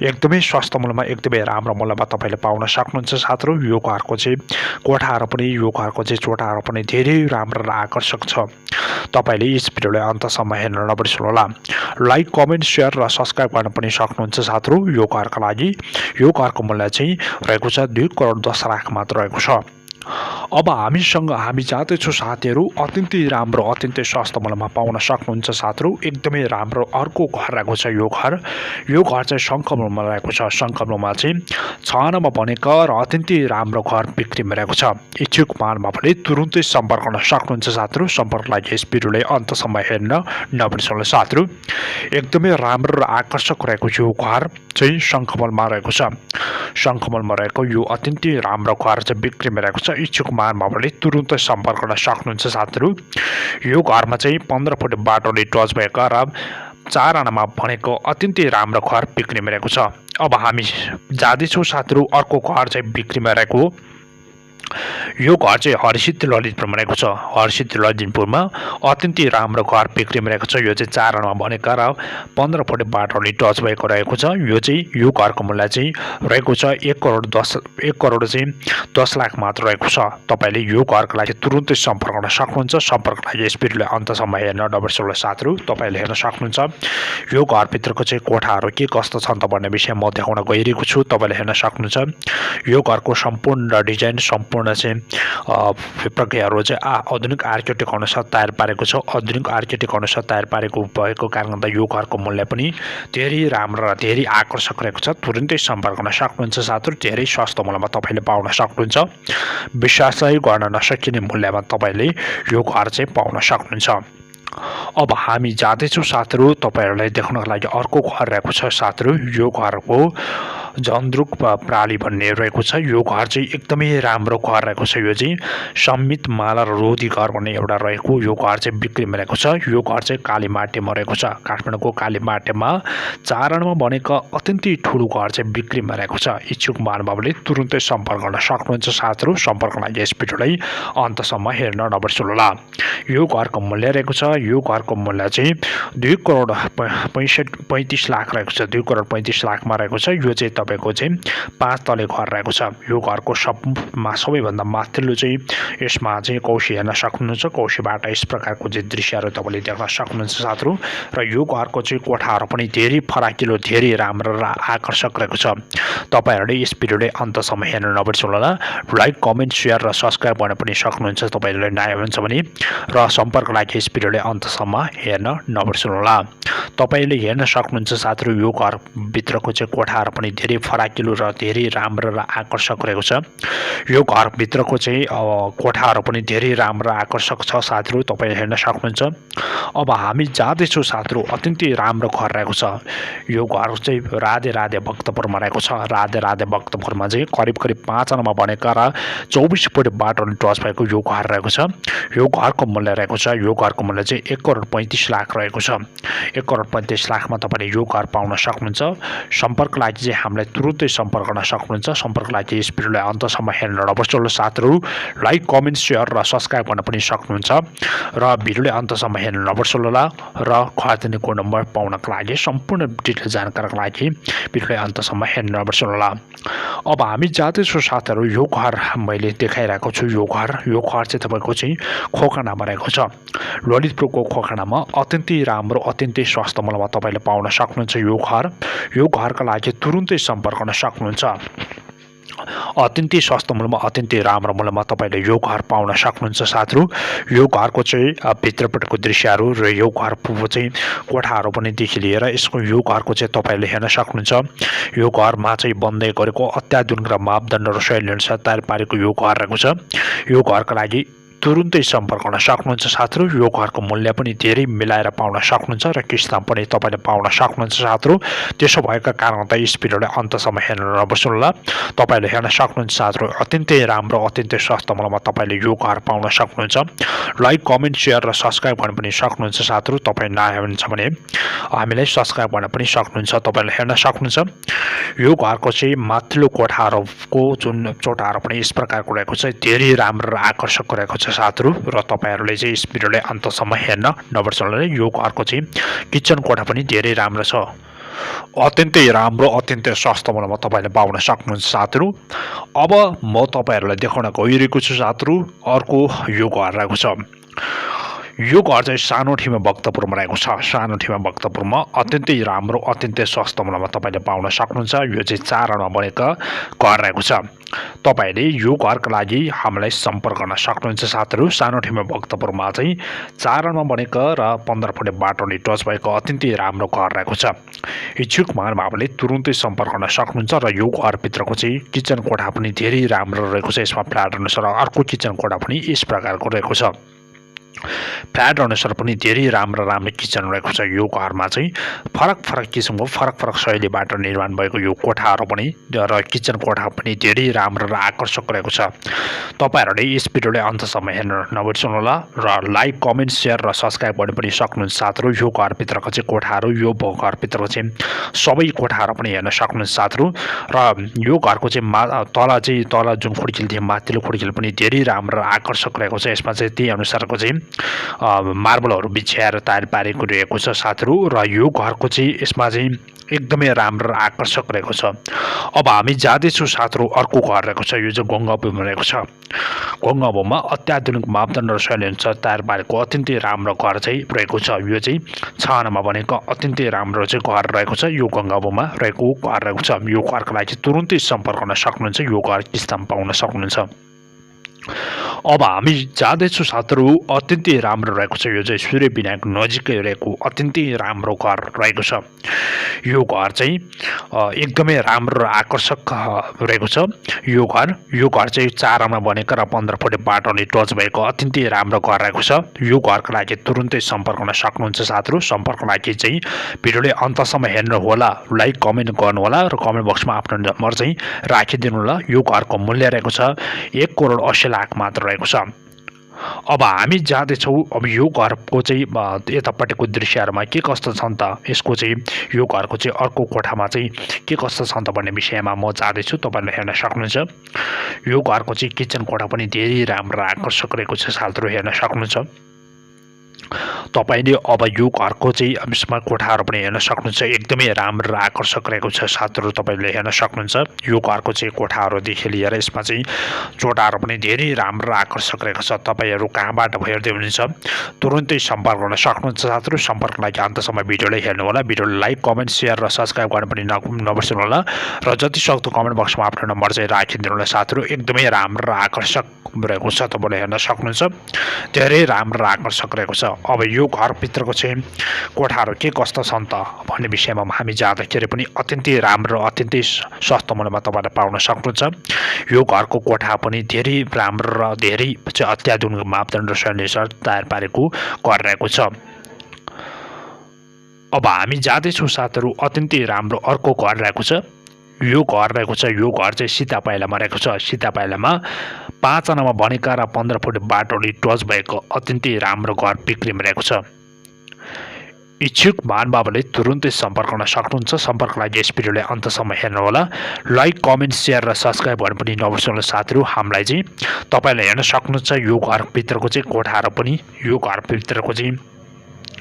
एकदमै सस्तो मूल्यमा एकदमै राम्रो मूल्यमा तपाईले पाउन सक्नुहुन्छ साथीहरु। यो घरको चाहिँ कोठाहरु पनि यो घरको चाहिँ चोटाहरु पनि धेरै राम्रो र आकर्षक छ। तपाईले यस भिडियोलाई अन्तसम्म हेर्न नबिर्सनुहोला। लाइक कमेन्ट शेयर र सब्स्क्राइब गर्न पनि सक्नुहुन्छ साथीहरु। यो घरका लागि यो घरको मूल्य चाहिँ रहेको छ 2 करोड 10 लाख मात्र रहेको छ। अब हामी जाँदैछौँ साथीहरु अत्यन्तै राम्रो अत्यन्तै सस्तो मूल्यमा पाउन सक्नुहुन्छ साथीहरु। एकदमै राम्रो अर्को घर रहेको छ। यो घर चाहिँ शङ्खमूलमा रहेको छ। शङ्खमूलमा चाहिँ 6 नमा बनेको र अत्यन्तै राम्रो घर बिक्रीमा रहेको छ। इच्छुक महानुभावले तुरुन्तै सम्पर्क गर्न सक्नुहुन्छ साथीहरु। सम्पर्कको लागि यस भिडियोलाई अन्तसम्म हेर्न नबिर्सनुहोला साथीहरु। एकदमै राम्रो र आकर्षक रहेको यो घर चाहिँ शङ्खमूलमा रहेको छ। शङ्खमूलमा रहेको यो अत्यन्तै राम्रो घर चाहिँ बिक्रीमा रहेको छ। इच्छुक महानुभावले तुरुन्तै सम्पर्क गर्न सक्नुहुन्छ साथीहरु। यो घरमा चाहिँ 15 फुट बाटोले टच भएका र 4 आनामा बनेको अत्यन्तै राम्रो घर बिक्रीमा रहेको छ। अब हामी जाँदैछौँ साथीहरु अर्को घर चाहिँ बिक्रीमा रहेको। यो घर चाहिँ हरिसिद्धि ललितपुरमा रहेको छ। हरिसिद्धि ललितपुरमा अत्यन्तै राम्रो घर बिक्रीमा रहेको छ। यो चाहिँ 4 आनामा बनेका र 15 फुट बाटोले टच भएको रहेको छ। यो चाहिँ यो घरको मूल्य चाहिँ रहेको छ 1 करोड 10 लाख मात्र रहेको छ। तपाईले यो घरको लागि तुरुन्तै सम्पर्क गर्न सक्नुहुन्छ। सम्पर्कको लागि यस भिडियोलाई अन्तसम्म हेर्न नबिर्सनुहोला साथीहरु। तपाईले हेर्न सक्नुहुन्छ यो घरभित्रको चाहिँ कोठाहरु के कस्तो छन् त भन्ने विषय म देखाउन गइरहेको छु। तपाईले हेर्न सक्नुहुन्छ यो घरको सम्पूर्ण डिजाइन सम्पूर्ण चाहिँ प्रक्रियाहरू चाहिँ आधुनिक आर्किटेक्ट अनुसार तयार पारेको छ। आधुनिक आर्किटेक्ट अनुसार तयार पारेको भएको कारणले गर्दा यो घरको मूल्य पनि धेरै राम्रो र धेरै आकर्षक रहेको छ। तुरुन्तै सम्पर्क गर्न सक्नुहुन्छ साथीहरु। धेरै सस्तो मूल्यमा तपाईले पाउन सक्नुहुन्छ। विश्वासै गर्न नसकिने मूल्यमा तपाईले यो घर चाहिँ पाउन सक्नुहुन्छ। अब हामी जाँदैछौँ साथीहरु तपाईहरुलाई देखाउनको लागि अर्को घर रहेको छ साथीहरु। यो घरको जन्द्रुक प्राली भन्ने रहेको छ। यो घर चाहिँ एकदमै राम्रो घर रहेको छ। यो चाहिँ सम्मित माला रोधी घर भन्ने एउटा रहेको यो घर चाहिँ बिक्रीमा रहेको छ। यो घर चाहिँ कालीमाटीमा रहेको छ। काठमाडौँको कालीमाटीमा 4 आनामा बनेको अत्यन्तै ठूलो घर चाहिँ बिक्रीमा रहेको छ। इच्छुक महानुभावले तुरुन्तै सम्पर्क गर्न सक्नुहुन्छ साथीहरु। सम्पर्कको लागि यस भिडियोलाई अन्तसम्म हेर्न नबिर्सनुहोला। यो घरको मूल्य रहेको छ। यो घरको मूल्य चाहिँ 2 करोड 35 लाख रहेको छ। 2 करोड 35 लाखमा रहेको छ। यो चाहिँ तपाईको चाहिँ 5 तले घर रहेको छ। यो घरको सबैभन्दा माथिल्लो चाहिँ यसमा चाहिँ कौशी हेर्न सक्नुहुन्छ। कौशीबाट यस प्रकारको चाहिँ दृश्यहरु तपाईले देख्न सक्नुहुन्छ साथीहरु। र यो घरको चाहिँ कोठाहरु पनि धेरै फराकिलो धेरै राम्रो र आकर्षक रहेको छ। तपाईहरुले यस भिडियोलाई अन्तसम्म हेर्न नबिर्सनुहोला। लाइक कमेन्ट शेयर र सब्स्क्राइब गर्न पनि सक्नुहुन्छ तपाईहरुले नयाँ हुनुहुन्छ भने र सम्पर्कको लागि यस भिडियोलाई अन्तसम्म हेर्न नबिर्सनुहोला। तपाईले हेर्न सक्नुहुन्छ साथीहरु यो घर भित्रको चाहिँ कोठाहरु पनि धेरै फराकिलो र धेरै राम्रो र आकर्षक रहेको छ। यो घर भित्रको चाहिँ कोठाहरु पनि धेरै राम्रो आकर्षक छ साथीहरु। तपाईले हेर्न सक्नुहुन्छ। अब हामी जाँदैछौँ साथीहरु अत्यन्तै राम्रो घर रहेको छ। यो घर चाहिँ राधे भक्तपुरमा रहेको छ। राधे भक्तपुरमा चाहिँ करिब 5 आनामा बनेका र 24 फुट बाटोले टच भएको यो घर रहेको छ। यो घरको मूल्य रहेको छ। यो घरको मूल्य चाहिँ 1 करोड 35 लाख रहेको छ। 1 करोड 35 लाखमा तपाईले यो घर पाउन सक्नुहुन्छ। सम्पर्कको लागि चाहिँ हामीलाई तुरुन्तै सम्पर्क गर्न सक्नुहुन्छ। सम्पर्कको लागि यस भिडियोलाई अन्तसम्म हेर्न नबिर्सनुहोला साथीहरु। लाइक कमेन्ट शेयर र सब्स्क्राइब गर्न पनि सक्नुहुन्छ र भिडियोलाई अन्तसम्म हेर्न नबिर्सनुहोला। र खरिदनीको नम्बर पाउनका लागि सम्पूर्ण डिटेल जानकारीका लागि भिडियोलाई अन्तसम्म हेर्न नबिर्सनुहोला। अब हामी जाँदैछौँ साथीहरु यो घर मैले देखाइरहेको छु। यो घर चाहिँ तपाईको चाहिँ खोकडामा रहेको छ। ललितपुरको खोकडामा अत्यन्तै राम्रो अत्यन्तै सस्तो मूल्यमा तपाईले पाउन सक्नुहुन्छ। यो घरका लागि तुरुन्तै सम्पर्क गर्न सक्नुहुन्छ। अत्यन्तै सस्तो मूल्यमा अत्यन्तै राम्रो मूल्यमा तपाईले यो घर पाउन सक्नुहुन्छ साथीहरु। यो घरको चाहिँ भित्रपटको दृश्यहरु र यो घरको चाहिँ कोठाहरु पनि देखि लिएर यसको यो घरको चाहिँ तपाईले हेर्न सक्नुहुन्छ। यो घरमा चाहिँ बन्दै गरेको अत्याधुनिक र मापदण्ड र शैली अनुसार तयार पारेको यो घर रहेको छ। यो घरका लागि तुरुन्तै सम्पर्क गर्न सक्नुहुन्छ साथीहरू। यो घरको मूल्य पनि धेरै मिलाएर पाउन सक्नुहुन्छ र किस्ता पनि तपाईँले पाउन सक्नुहुन्छ साथीहरू। त्यसो भएका कारणले यस भिडियोलाई अन्तसम्म हेर्न नबिर्सनुहोला। तपाईँले हेर्न सक्नुहुन्छ साथीहरू, अत्यन्तै राम्रो अत्यन्तै सस्तो मूल्यमा तपाईँले यो घर पाउन सक्नुहुन्छ। लाइक कमेन्ट सेयर र सब्सक्राइब गर्न पनि सक्नुहुन्छ साथीहरू। तपाईँ नहेर्नुहुन्छ भने हामीलाई सब्सक्राइब गर्न पनि सक्नुहुन्छ। तपाईँले हेर्न सक्नुहुन्छ यो घरको चाहिँ माथिल्लो कोठाहरूको जुन चोटाहरू पनि यस प्रकारको रहेको छ, धेरै राम्रो र आकर्षक रहेको छ साथीहरू। र तपाईँहरूले चाहिँ यस भिडियोलाई अन्तसम्म हेर्न नबिर्सनुहोला। यो घरको चाहिँ किचन कोठा पनि धेरै राम्रो छ। अत्यन्तै राम्रो अत्यन्तै सस्तो मूल्यमा तपाईँले पाउन सक्नुहुन्छ साथीहरू। अब म तपाईँहरूलाई देखाउन गइरहेको छु साथीहरू, अर्को यो घर रहेको छ। यो घर चाहिँ सानोठीमा भक्तपुरमा रहेको छ। सानोठीमा भक्तपुरमा अत्यन्तै राम्रो अत्यन्तै सस्तो मूल्यमा तपाईँले पाउन सक्नुहुन्छ। यो चाहिँ 4 आना बनेको घर रहेको छ। तपाईँले यो घरका लागि हामीलाई सम्पर्क गर्न सक्नुहुन्छ साथीहरू। सानोठीमा भक्तपुरमा चाहिँ 4 आना बनेको र 15 फुटे बाटोले टच भएको अत्यन्तै राम्रो घर रहेको छ। इच्छुक महानुभावले तुरुन्तै सम्पर्क गर्न सक्नुहुन्छ। र यो घरभित्रको चाहिँ किचन कोठा पनि धेरै राम्रो रहेको छ। यसमा फ्ल्याट अनुसार अर्को किचन कोठा पनि यस प्रकारको रहेको छ। फ्ल्याट अनुसार पनि धेरै राम्रो किचन रहेको छ। यो घरमा चाहिँ फरक किसिमको फरक शैलीबाट निर्माण भएको यो कोठाहरू पनि र किचन कोठा पनि धेरै राम्रो र आकर्षक रहेको छ। तपाईँहरूले यस भिडियोलाई अन्तसम्म हेर्न नबिर्सनुहोला र लाइक कमेन्ट सेयर र सब्सक्राइब गर्न पनि सक्नुहुन्छ साथीहरू। यो घरभित्रको चाहिँ कोठाहरू, यो घरभित्रको चाहिँ सबै कोठाहरू पनि हेर्न सक्नुहुन्छ साथीहरू। र यो घरको चाहिँ तल जुन खुड्किल थियो, माथिल्लो खुड्किल पनि धेरै राम्रो आकर्षक रहेको छ। यसमा चाहिँ त्यही अनुसारको चाहिँ मार्बलहरू बिछ्याएर तयार पारेको रहेको छ साथीहरू। र यो घरको चाहिँ यसमा चाहिँ एकदमै राम्रो आकर्षक रहेको छ। अब हामी जाँदैछौँ साथीहरू, अर्को घर रहेको छ। यो चाहिँ गङ्गाबुमा रहेको छ। गङ्गाबुमा अत्याधुनिक मापदण्ड र शैली अनुसार तयार पारेको अत्यन्तै राम्रो घर चाहिँ रहेको छ। यो चाहिँ 6 आनामा बनेको अत्यन्तै राम्रो चाहिँ घर रहेको छ। यो गङ्गाबुमा रहेको घर रहेको छ। यो घरको लागि तुरुन्तै सम्पर्क गर्न सक्नुहुन्छ। यो घर किस्तामा पाउन सक्नुहुन्छ। अब हामी जाँदैछौँ साथीहरू, अत्यन्तै राम्रो रहेको छ। यो चाहिँ सूर्य विनायक नजिकै रहेको अत्यन्तै राम्रो घर रहेको छ। यो घर चाहिँ एकदमै राम्रो र आकर्षक रहेको छ। यो घर चाहिँ 4 आना बनेको र 15 फुटे बाटोले टच भएको अत्यन्तै राम्रो घर रहेको छ। यो घरको लागि तुरुन्तै सम्पर्क गर्न सक्नुहुन्छ साथीहरू। सम्पर्कको लागि चाहिँ भिडियोले अन्तसम्म हेर्नु होला, लाइक कमेन्ट गर्नुहोला र कमेन्ट बक्समा आफ्नो नम्बर चाहिँ राखिदिनु होला। यो घरको मूल्य रहेको छ 1,80,00,000 मात्र रहेको छ। अब हामी जाँदैछौँ। अब यो घरको चाहिँ यतापट्टिको दृश्यहरूमा के कस्तो छन् त, यसको चाहिँ यो घरको चाहिँ अर्को कोठामा चाहिँ के कस्तो छन् त भन्ने विषयमा म जाँदैछु। तपाईँले हेर्न सक्नुहुन्छ। यो घरको चाहिँ किचन कोठा पनि धेरै राम्रो आकर्षक रहेको छ साथीहरू, हेर्न सक्नुहुन्छ। तपाईँले अब यो घरको चाहिँ यसमा कोठाहरू पनि हेर्न सक्नुहुन्छ। एकदमै राम्रो र आकर्षक रहेको छ साथीहरू, तपाईँले हेर्न सक्नुहुन्छ। यो घरको चाहिँ कोठाहरूदेखि लिएर यसमा चाहिँ चोटाहरू पनि धेरै राम्रो र आकर्षक रहेको छ। तपाईँहरू कहाँबाट हेर्दै हुनुहुन्छ तुरुन्तै सम्पर्क गर्न सक्नुहुन्छ साथीहरू। सम्पर्कको लागि अन्तसम्म भिडियोलाई हेर्नुहोला। भिडियोलाई लाइक कमेन्ट सेयर र सब्सक्राइब गर्न पनि नबिर्सनुहोला र जति सक्दो कमेन्ट बक्समा आफ्नो नम्बर चाहिँ राखिदिनु होला साथीहरू। एकदमै राम्रो र आकर्षक रहेको छ। तपाईँले हेर्न सक्नुहुन्छ, धेरै राम्रो र आकर्षक रहेको छ। अब यो घरभित्रको चाहिँ कोठाहरू के कस्तो छन् त भन्ने विषयमा हामी जाँदाखेरि पनि अत्यन्तै राम्रो अत्यन्तै सस्तो मूल्यमा तपाईँले पाउन सक्नुहुन्छ। यो घरको कोठा पनि धेरै राम्रो र धेरै चाहिँ अत्याधुनिक मापदण्ड र शैलीअनुसार तयार पारेको घर रहेको छ। अब हामी जाँदैछौँ साथीहरू, अत्यन्तै राम्रो अर्को घर रहेको छ। यो घर रहेको छ। यो घर चाहिँ सीता पाइलामा रहेको छ। सीता पाइलामा 5 आनामा बनेका र 15 फुट बाटोले टच भएको अत्यन्तै राम्रो घर बिक्रीमा रहेको छ। इच्छुक महानुभावले तुरुन्तै सम्पर्क गर्न सक्नुहुन्छ। सम्पर्कको लागि यस भिडियोलाई अन्तसम्म हेर्नुहोला। लाइक कमेन्ट सेयर र सब्सक्राइब गर्न पनि नबिर्सनुहोला साथीहरू। हामीलाई चाहिँ तपाईँले हेर्न सक्नुहुन्छ यो घरभित्रको चाहिँ कोठाहरू पनि, यो घरभित्रको चाहिँ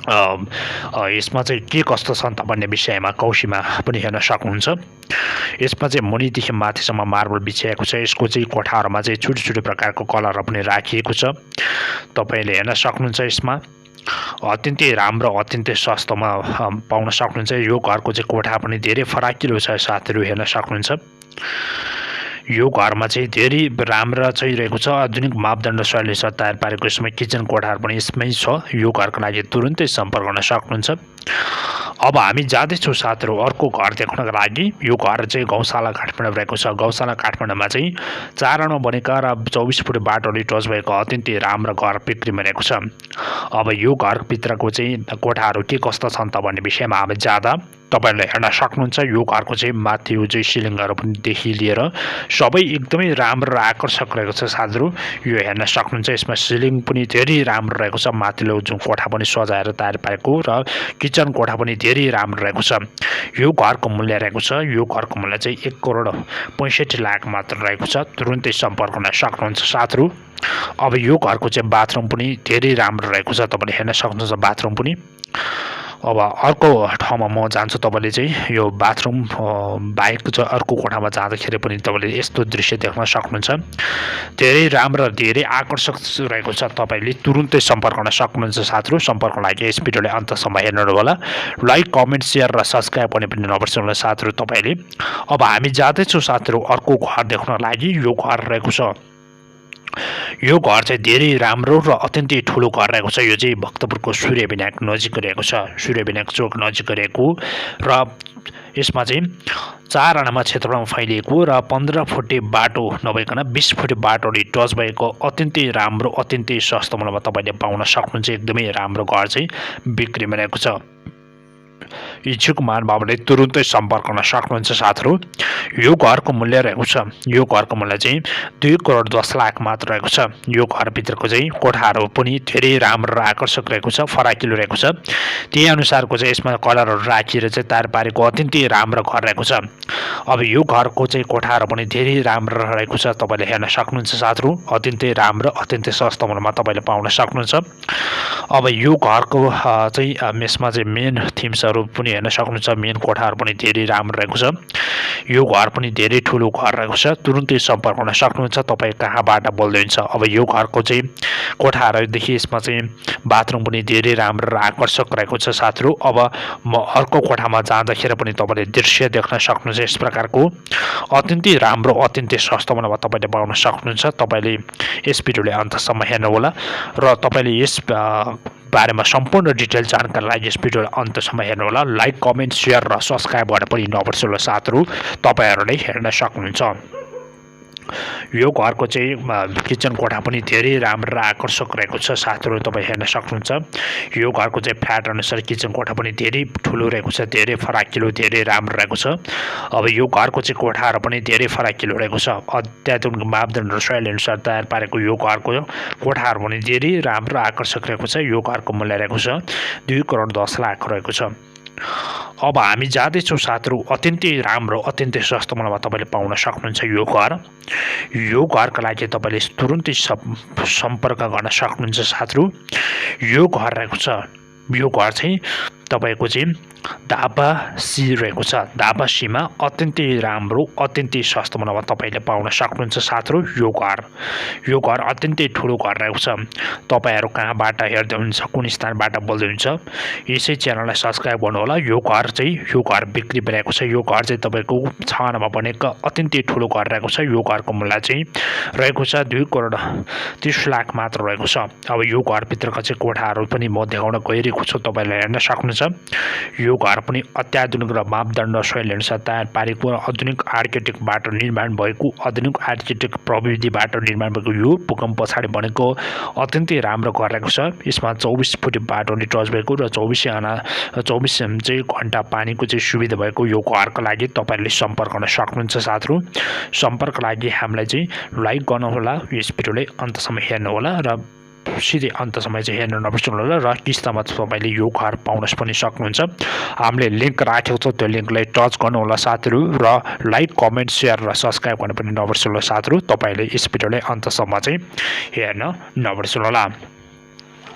यसमा चाहिँ के कस्तो छन् त भन्ने विषयमा कौशीमा पनि हेर्न सक्नुहुन्छ। यसमा चाहिँ मुनिदेखि माथिसम्म मार्बल बिछ्याएको छ। यसको चाहिँ कोठाहरूमा चाहिँ छुट्टै प्रकारको कलरहरू पनि राखिएको छ। तपाईँले हेर्न सक्नुहुन्छ। यसमा अत्यन्तै राम्रो अत्यन्तै सस्तोमा पाउन सक्नुहुन्छ। यो घरको चाहिँ कोठा पनि धेरै फराकिलो छ साथीहरू, हेर्न सक्नुहुन्छ। यो घरमा चाहिँ धेरै राम्रो चाहिँ रहेको छ। आधुनिक मापदण्ड शैली अनुसार तयार पारेको यसमा किचन कोठाहरू पनि यसमै छ। यो घरको लागि तुरुन्तै सम्पर्क गर्न सक्नुहुन्छ। अब हामी जाँदैछौँ साथीहरू अर्को घर देख्नको लागि। यो घर चाहिँ गौशाला काठमाडौँ रहेको छ। गौशाला काठमाडौँमा चाहिँ 4 आना बनेका र 24 फुट बाटोले टच भएको अत्यन्तै राम्रो घर बिक्रीमा रहेको छ। अब यो घरभित्रको चाहिँ कोठाहरू के कस्ता छन् त भन्ने विषयमा हामी जाँदा तपाईहरुले हेर्न सक्नुहुन्छ। यो घरको चाहिँ माथि यो चाहिँ सिलिङहरू पनि देखि लिएर सबै एकदमै राम्रो र आकर्षक रहेको छ साथीहरू। यो हेर्न सक्नुहुन्छ, यसमा सिलिङ पनि धेरै राम्रो रहेको छ। माथिल्लो जुन कोठा पनि सजाएर तयार पारेको र किचन कोठा पनि धेरै राम्रो रहेको छ। यो घरको मूल्य रहेको छ, यो घरको मूल्य चाहिँ 1,65,00,000 मात्र रहेको छ। तुरुन्तै सम्पर्क गर्न सक्नुहुन्छ साथीहरू। अब यो घरको चाहिँ बाथरुम पनि धेरै राम्रो रहेको छ, तपाईले हेर्न सक्नुहुन्छ बाथरुम पनि। अब अर्को ठाउँमा म जान्छु। तपाईले चाहिँ यो बाथरुम बाहेक चाहिँ अर्को कोठामा जाँदाखेरि पनि तपाईले यस्तो दृश्य देख्न सक्नुहुन्छ। धेरै राम्रो र धेरै आकर्षक रहेको छ। तपाईले तुरुन्तै सम्पर्क गर्न सक्नुहुन्छ साथीहरू। सम्पर्कको लागि यस भिडियोले अन्तसम्म हेर्नु होला। लाइक, कमेन्ट, शेयर र सब्स्क्राइब पनि नबिर्सनु होला साथीहरू तपाईले। अब हामी जाँदैछौँ साथीहरू अर्को घर देख्नको लागि। यो घर रहेको छ, यो घर चाहिँ धेरै राम्रो र अत्यन्तै ठुलो घर रहेको छ। यो चाहिँ भक्तपुरको सूर्य विनायक नजिक रहेको छ, सूर्य विनायक चोक नजिक रहेको र यसमा चाहिँ 4 आनामा क्षेत्रमा फैलिएको र 15 फुटे बाटो नभइकन 20 फुटे बाटोले टच भएको अत्यन्तै राम्रो अत्यन्तै सस्तो मूल्यमा तपाईले पाउन सक्नुहुन्छ। एकदमै राम्रो घर चाहिँ बिक्रीमा रहेको छ। इच्छुक महानुभावले तुरुन्तै सम्पर्क गर्न सक्नुहुन्छ साथीहरू। यो घरको मूल्य रहेको छ, यो घरको मूल्य चाहिँ 2,10,00,000 मात्र रहेको छ। यो घरभित्रको चाहिँ कोठाहरू पनि धेरै राम्रो र आकर्षक रहेको छ, फराकिलो रहेको छ। त्यही अनुसारको चाहिँ यसमा कलरहरू राखिएर चाहिँ तयार पारेको अत्यन्तै राम्रो घर रहेको छ। अब यो घरको चाहिँ कोठाहरू पनि धेरै राम्रो रहेको छ, तपाईले हेर्न सक्नुहुन्छ साथीहरू। अत्यन्तै राम्रो अत्यन्तै सस्तो मूल्यमा तपाईले पाउन सक्नुहुन्छ। अब यो घरको चाहिँ यसमा चाहिँ मेन थिम्सहरू पनि हेर्न सक्नुहुन्छ। मेन कोठाहरू पनि धेरै राम्रो रहेको छ। यो घर पनि धेरै ठुलो घर रहेको छ। तुरुन्तै सम्पर्क गर्न सक्नुहुन्छ तपाईँ कहाँबाट बोल्दै हुन्छ। अब यो घरको चाहिँ कोठाहरूदेखि यसमा चाहिँ बाथरुम पनि धेरै राम्रो र आकर्षक रहेको छ साथीहरू। अब म अर्को कोठामा जाँदाखेरि पनि तपाईँले दृश्य देख्न सक्नुहुन्छ। यस प्रकारको अत्यन्तै राम्रो अत्यन्तै सस्तो मूल्यमा तपाईँले पाउन सक्नुहुन्छ। तपाईँले यस भिडियोले अन्तसम्म हेर्नुहोला र तपाईँले यस बारेमा सम्पूर्ण डिटेल जानकारी लागि यस भिडियोलाई अन्तसम्म हेर्नुहोला। लाइक, कमेन्ट, शेयर र सब्स्क्राइब गर्न पनि नबिर्सनुहोला साथीहरू। तपाईहरूले हेर्न सक्नुहुन्छ। यो घरको चाहिँ किचन कोठा पनि धेरै राम्रो र आकर्षक रहेको छ साथीहरू। तपाईँ हेर्न सक्नुहुन्छ। यो घरको चाहिँ फ्ल्याट अनुसार किचन कोठा पनि धेरै ठुलो रहेको छ, धेरै फराकिलो, धेरै राम्रो रहेको छ। अब यो घरको चाहिँ कोठाहरू पनि धेरै फराकिलो रहेको छ। अत्याधुनिक मापदण्ड र शैली अनुसार तयार पारेको यो घरको कोठाहरू पनि धेरै राम्रो आकर्षक रहेको छ। यो घरको मूल्य रहेको छ 2,10,00,000 रहेको छ। अब हामी जाँदैछौँ साथीहरू अत्यन्तै राम्रो अत्यन्तै सस्तो मूल्यमा तपाईँले पाउन सक्नुहुन्छ यो घर। यो घरका लागि तपाईँले तुरुन्तै सम्पर्क गर्न सक्नुहुन्छ साथीहरू। यो घर रहेको छ, यो घर चाहिँ तपाईँको चाहिँ धापा सी रहेको छ। धापा सीमा अत्यन्तै राम्रो अत्यन्तै सस्तो मूल्यमा तपाईँले पाउन सक्नुहुन्छ साथीहरू। यो घर अत्यन्तै ठुलो घर रहेको छ। तपाईँहरू कहाँबाट हेर्दै हुनुहुन्छ, कुन स्थानबाट बोल्दै हुन्छ, यसै च्यानललाई सब्स्क्राइब गर्नुहोला। यो घर बिक्री भइरहेको छ। यो घर चाहिँ तपाईँको 6 आनामा बनेको अत्यन्तै ठुलो घर रहेको छ। यो घरको मूल्य चाहिँ रहेको छ 2,30,00,000 मात्र रहेको छ। अब यो घरभित्रको चाहिँ कोठाहरू पनि म देखाउन गइरहेको छु, तपाईँले हेर्न सक्नुहुन्छ। यो घर पनि अत्याधुनिक र मापदण्ड शैली अनुसार तयार पारेको र आधुनिक आर्किटेक्टबाट निर्माण भएको आधुनिक आर्किटेक्ट प्रविधिबाट निर्माण भएको यो भूकम्प पछाडि बनेको अत्यन्तै राम्रो घर रहेको छ। यसमा 24 फुटे बाटोले टच भएको र 24 चाहिँ घन्टा पानीको चाहिँ सुविधा भएको यो घरको लागि तपाईँले सम्पर्क गर्न सक्नुहुन्छ साथीहरू। सम्पर्कको लागि हामीलाई चाहिँ लाइक गर्नुहोला, यस भिडियोले अन्तसम्म हेर्नुहोला र सिधै अन्तसम्म चाहिँ हेर्न नबिर्सनु होला। र किस्तामा तपाईँले यो घर पाउन पनि सक्नुहुन्छ। हामीले लिङ्क राखेको छ, त्यो लिङ्कलाई टच गर्नुहोला साथीहरू र लाइक, कमेन्ट, शेयर र सब्स्क्राइब गर्न पनि नबिर्सनु होला साथीहरू। तपाईँले यस भिडियोलाई अन्तसम्म चाहिँ हेर्न नबिर्सनु होला।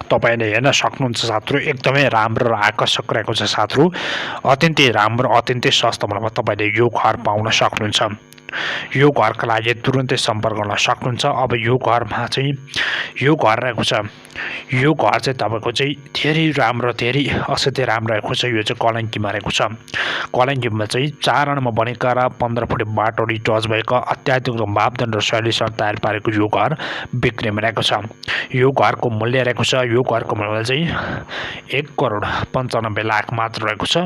तपाईँले हेर्न सक्नुहुन्छ साथीहरू। एकदमै राम्रो र आकर्षक रहेको छ साथीहरू। अत्यन्तै राम्रो अत्यन्तै सस्तो मूल्यमा तपाईँले यो घर पाउन सक्नुहुन्छ। यो घरका लागि तुरुन्तै सम्पर्क गर्न सक्नुहुन्छ। अब यो घरमा चाहिँ यो घर रहेको छ, यो घर चाहिँ तपाईँको चाहिँ धेरै राम्रो, धेरै असाध्यै राम्रो रहेको छ। यो चाहिँ कलङ्कीमा रहेको छ। कलङ्कीमा चाहिँ 4 आनामा बनेका र 15 फुट बाटोरी टच भएका अत्याधुनिक मापदण्ड र शैलीसँग तयार पारेको यो घर बिक्रीमा रहेको छ। यो घरको मूल्य रहेको छ, यो घरको मूल्य चाहिँ 1,95,00,000 मात्र रहेको छ।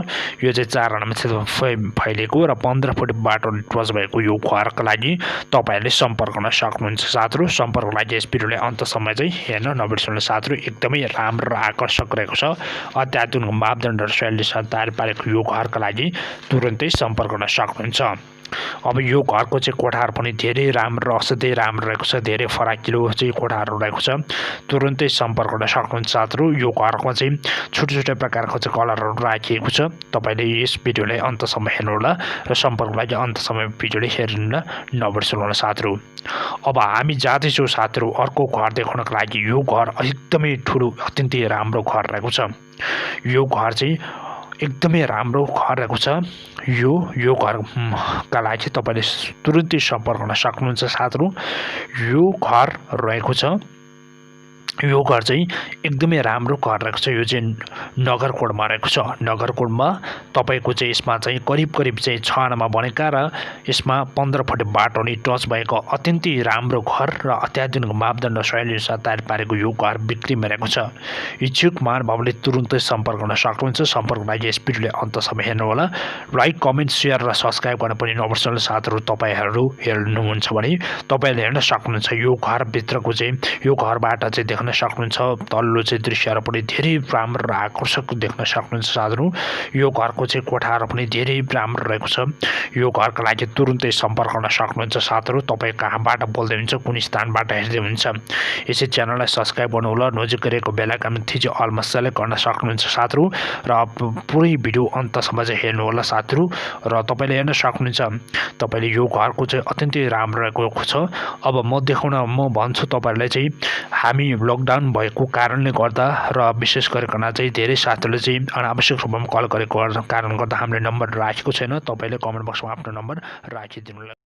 यो चाहिँ 4 आनामा फैलिएको र 15 फुट बाटोरी टच भएको यो घरका लागि तपाईँहरूले सम्पर्क गर्न सक्नुहुन्छ। साथीहरू सम्पर्कको लागि यस भिडियोलाई अन्तसम्म चाहिँ हेर्न नबिर्सनु। साथीहरू एकदमै राम्रो र आकर्षक रहेको छ। अत्याधुनिक मापदण्ड र शैलीसँग तयार पारेको यो घरका लागि तुरुन्तै सम्पर्क गर्न सक्नुहुन्छ। अब यो घरको चाहिँ कोठाहरू पनि धेरै राम्रो, असाध्यै राम्रो रहेको छ। धेरै फराकिलो चाहिँ कोठाहरू रहेको छ। तुरुन्तै सम्पर्क गर्न सक्नुहुन्छ। साथीहरू यो घरमा चाहिँ छुट्टै प्रकारको चाहिँ कलरहरू राखिएको छ। तपाईँले यस भिडियोलाई अन्तसम्म हेर्नुहोला र सम्पर्कको लागि अन्तसम्म भिडियोले हेर्न नबिर्सनुहोला। साथीहरू अब हामी जाँदैछौँ साथीहरू अर्को घर देखाउनको लागि। यो घर एकदमै ठुलो, अत्यन्तै राम्रो घर रहेको छ। यो घर चाहिँ एकदमै राम्रो घर रहेको छ। यो घरका लागि तपाईँले तुरुन्तै सम्पर्क गर्न सक्नुहुन्छ। साथीहरू यो घर रहेको छ, यो घर चाहिँ एकदमै राम्रो घर रहेको छ। यो चाहिँ नगरकोटमा रहेको छ। नगरकोटमा तपाईँको चाहिँ यसमा चाहिँ करिब चाहिँ 6 आनामा बनेका र यसमा 15 फुट बाटो नि टच भएको अत्यन्तै राम्रो घर र अत्याधुनिक मापदण्ड शैलीसँग तयार पारेको यो घर बिक्रीमा रहेको छ। इच्छुक महानुभावले तुरुन्तै सम्पर्क गर्न सक्नुहुन्छ। सम्पर्कको लागि यस भिडियोले अन्तसम्म हेर्नुहोला। लाइक, कमेन्ट, सेयर र सब्सक्राइब गर्न पनि नबिर्सनु। साथीहरू तपाईँहरू हेर्नुहुन्छ भने तपाईँले हेर्न सक्नुहुन्छ। यो घरभित्रको चाहिँ यो घरबाट चाहिँ देख्न सक्नुहुन्छ। तल्लो चाहिँ दृश्यहरू पनि धेरै राम्रो र आकर्षक देख्न सक्नुहुन्छ। साथीहरू यो घरको चाहिँ कोठाहरू पनि धेरै राम्रो रहेको छ। यो घरका लागि तुरुन्तै सम्पर्क गर्न सक्नुहुन्छ। साथीहरू तपाईँ कहाँबाट बोल्दै हुनुहुन्छ, कुन स्थानबाट हेर्दै हुनुहुन्छ, यसै च्यानललाई सब्सक्राइब गर्नुहोला। नजिक गरेको बेलायकन थिची अलमा सेलेक्ट गर्न सक्नुहुन्छ। साथीहरू र पुरै भिडियो अन्तसम्म चाहिँ हेर्नुहोला। साथीहरू र तपाईँले हेर्न सक्नुहुन्छ। तपाईँले यो घरको चाहिँ अत्यन्तै राम्रो रहेको छ। अब म भन्छु तपाईँहरूलाई चाहिँ हामी लकडाउन भएको कारणले गर्दा र विशेष गरिकन चाहिँ धेरै साथीहरूले चाहिँ अनावश्यक रूपमा कल गरेको कारण गर्दा हामीले नम्बर राखेको छैन। तपाईँले कमेन्ट बक्समा आफ्नो नम्बर राखिदिनु।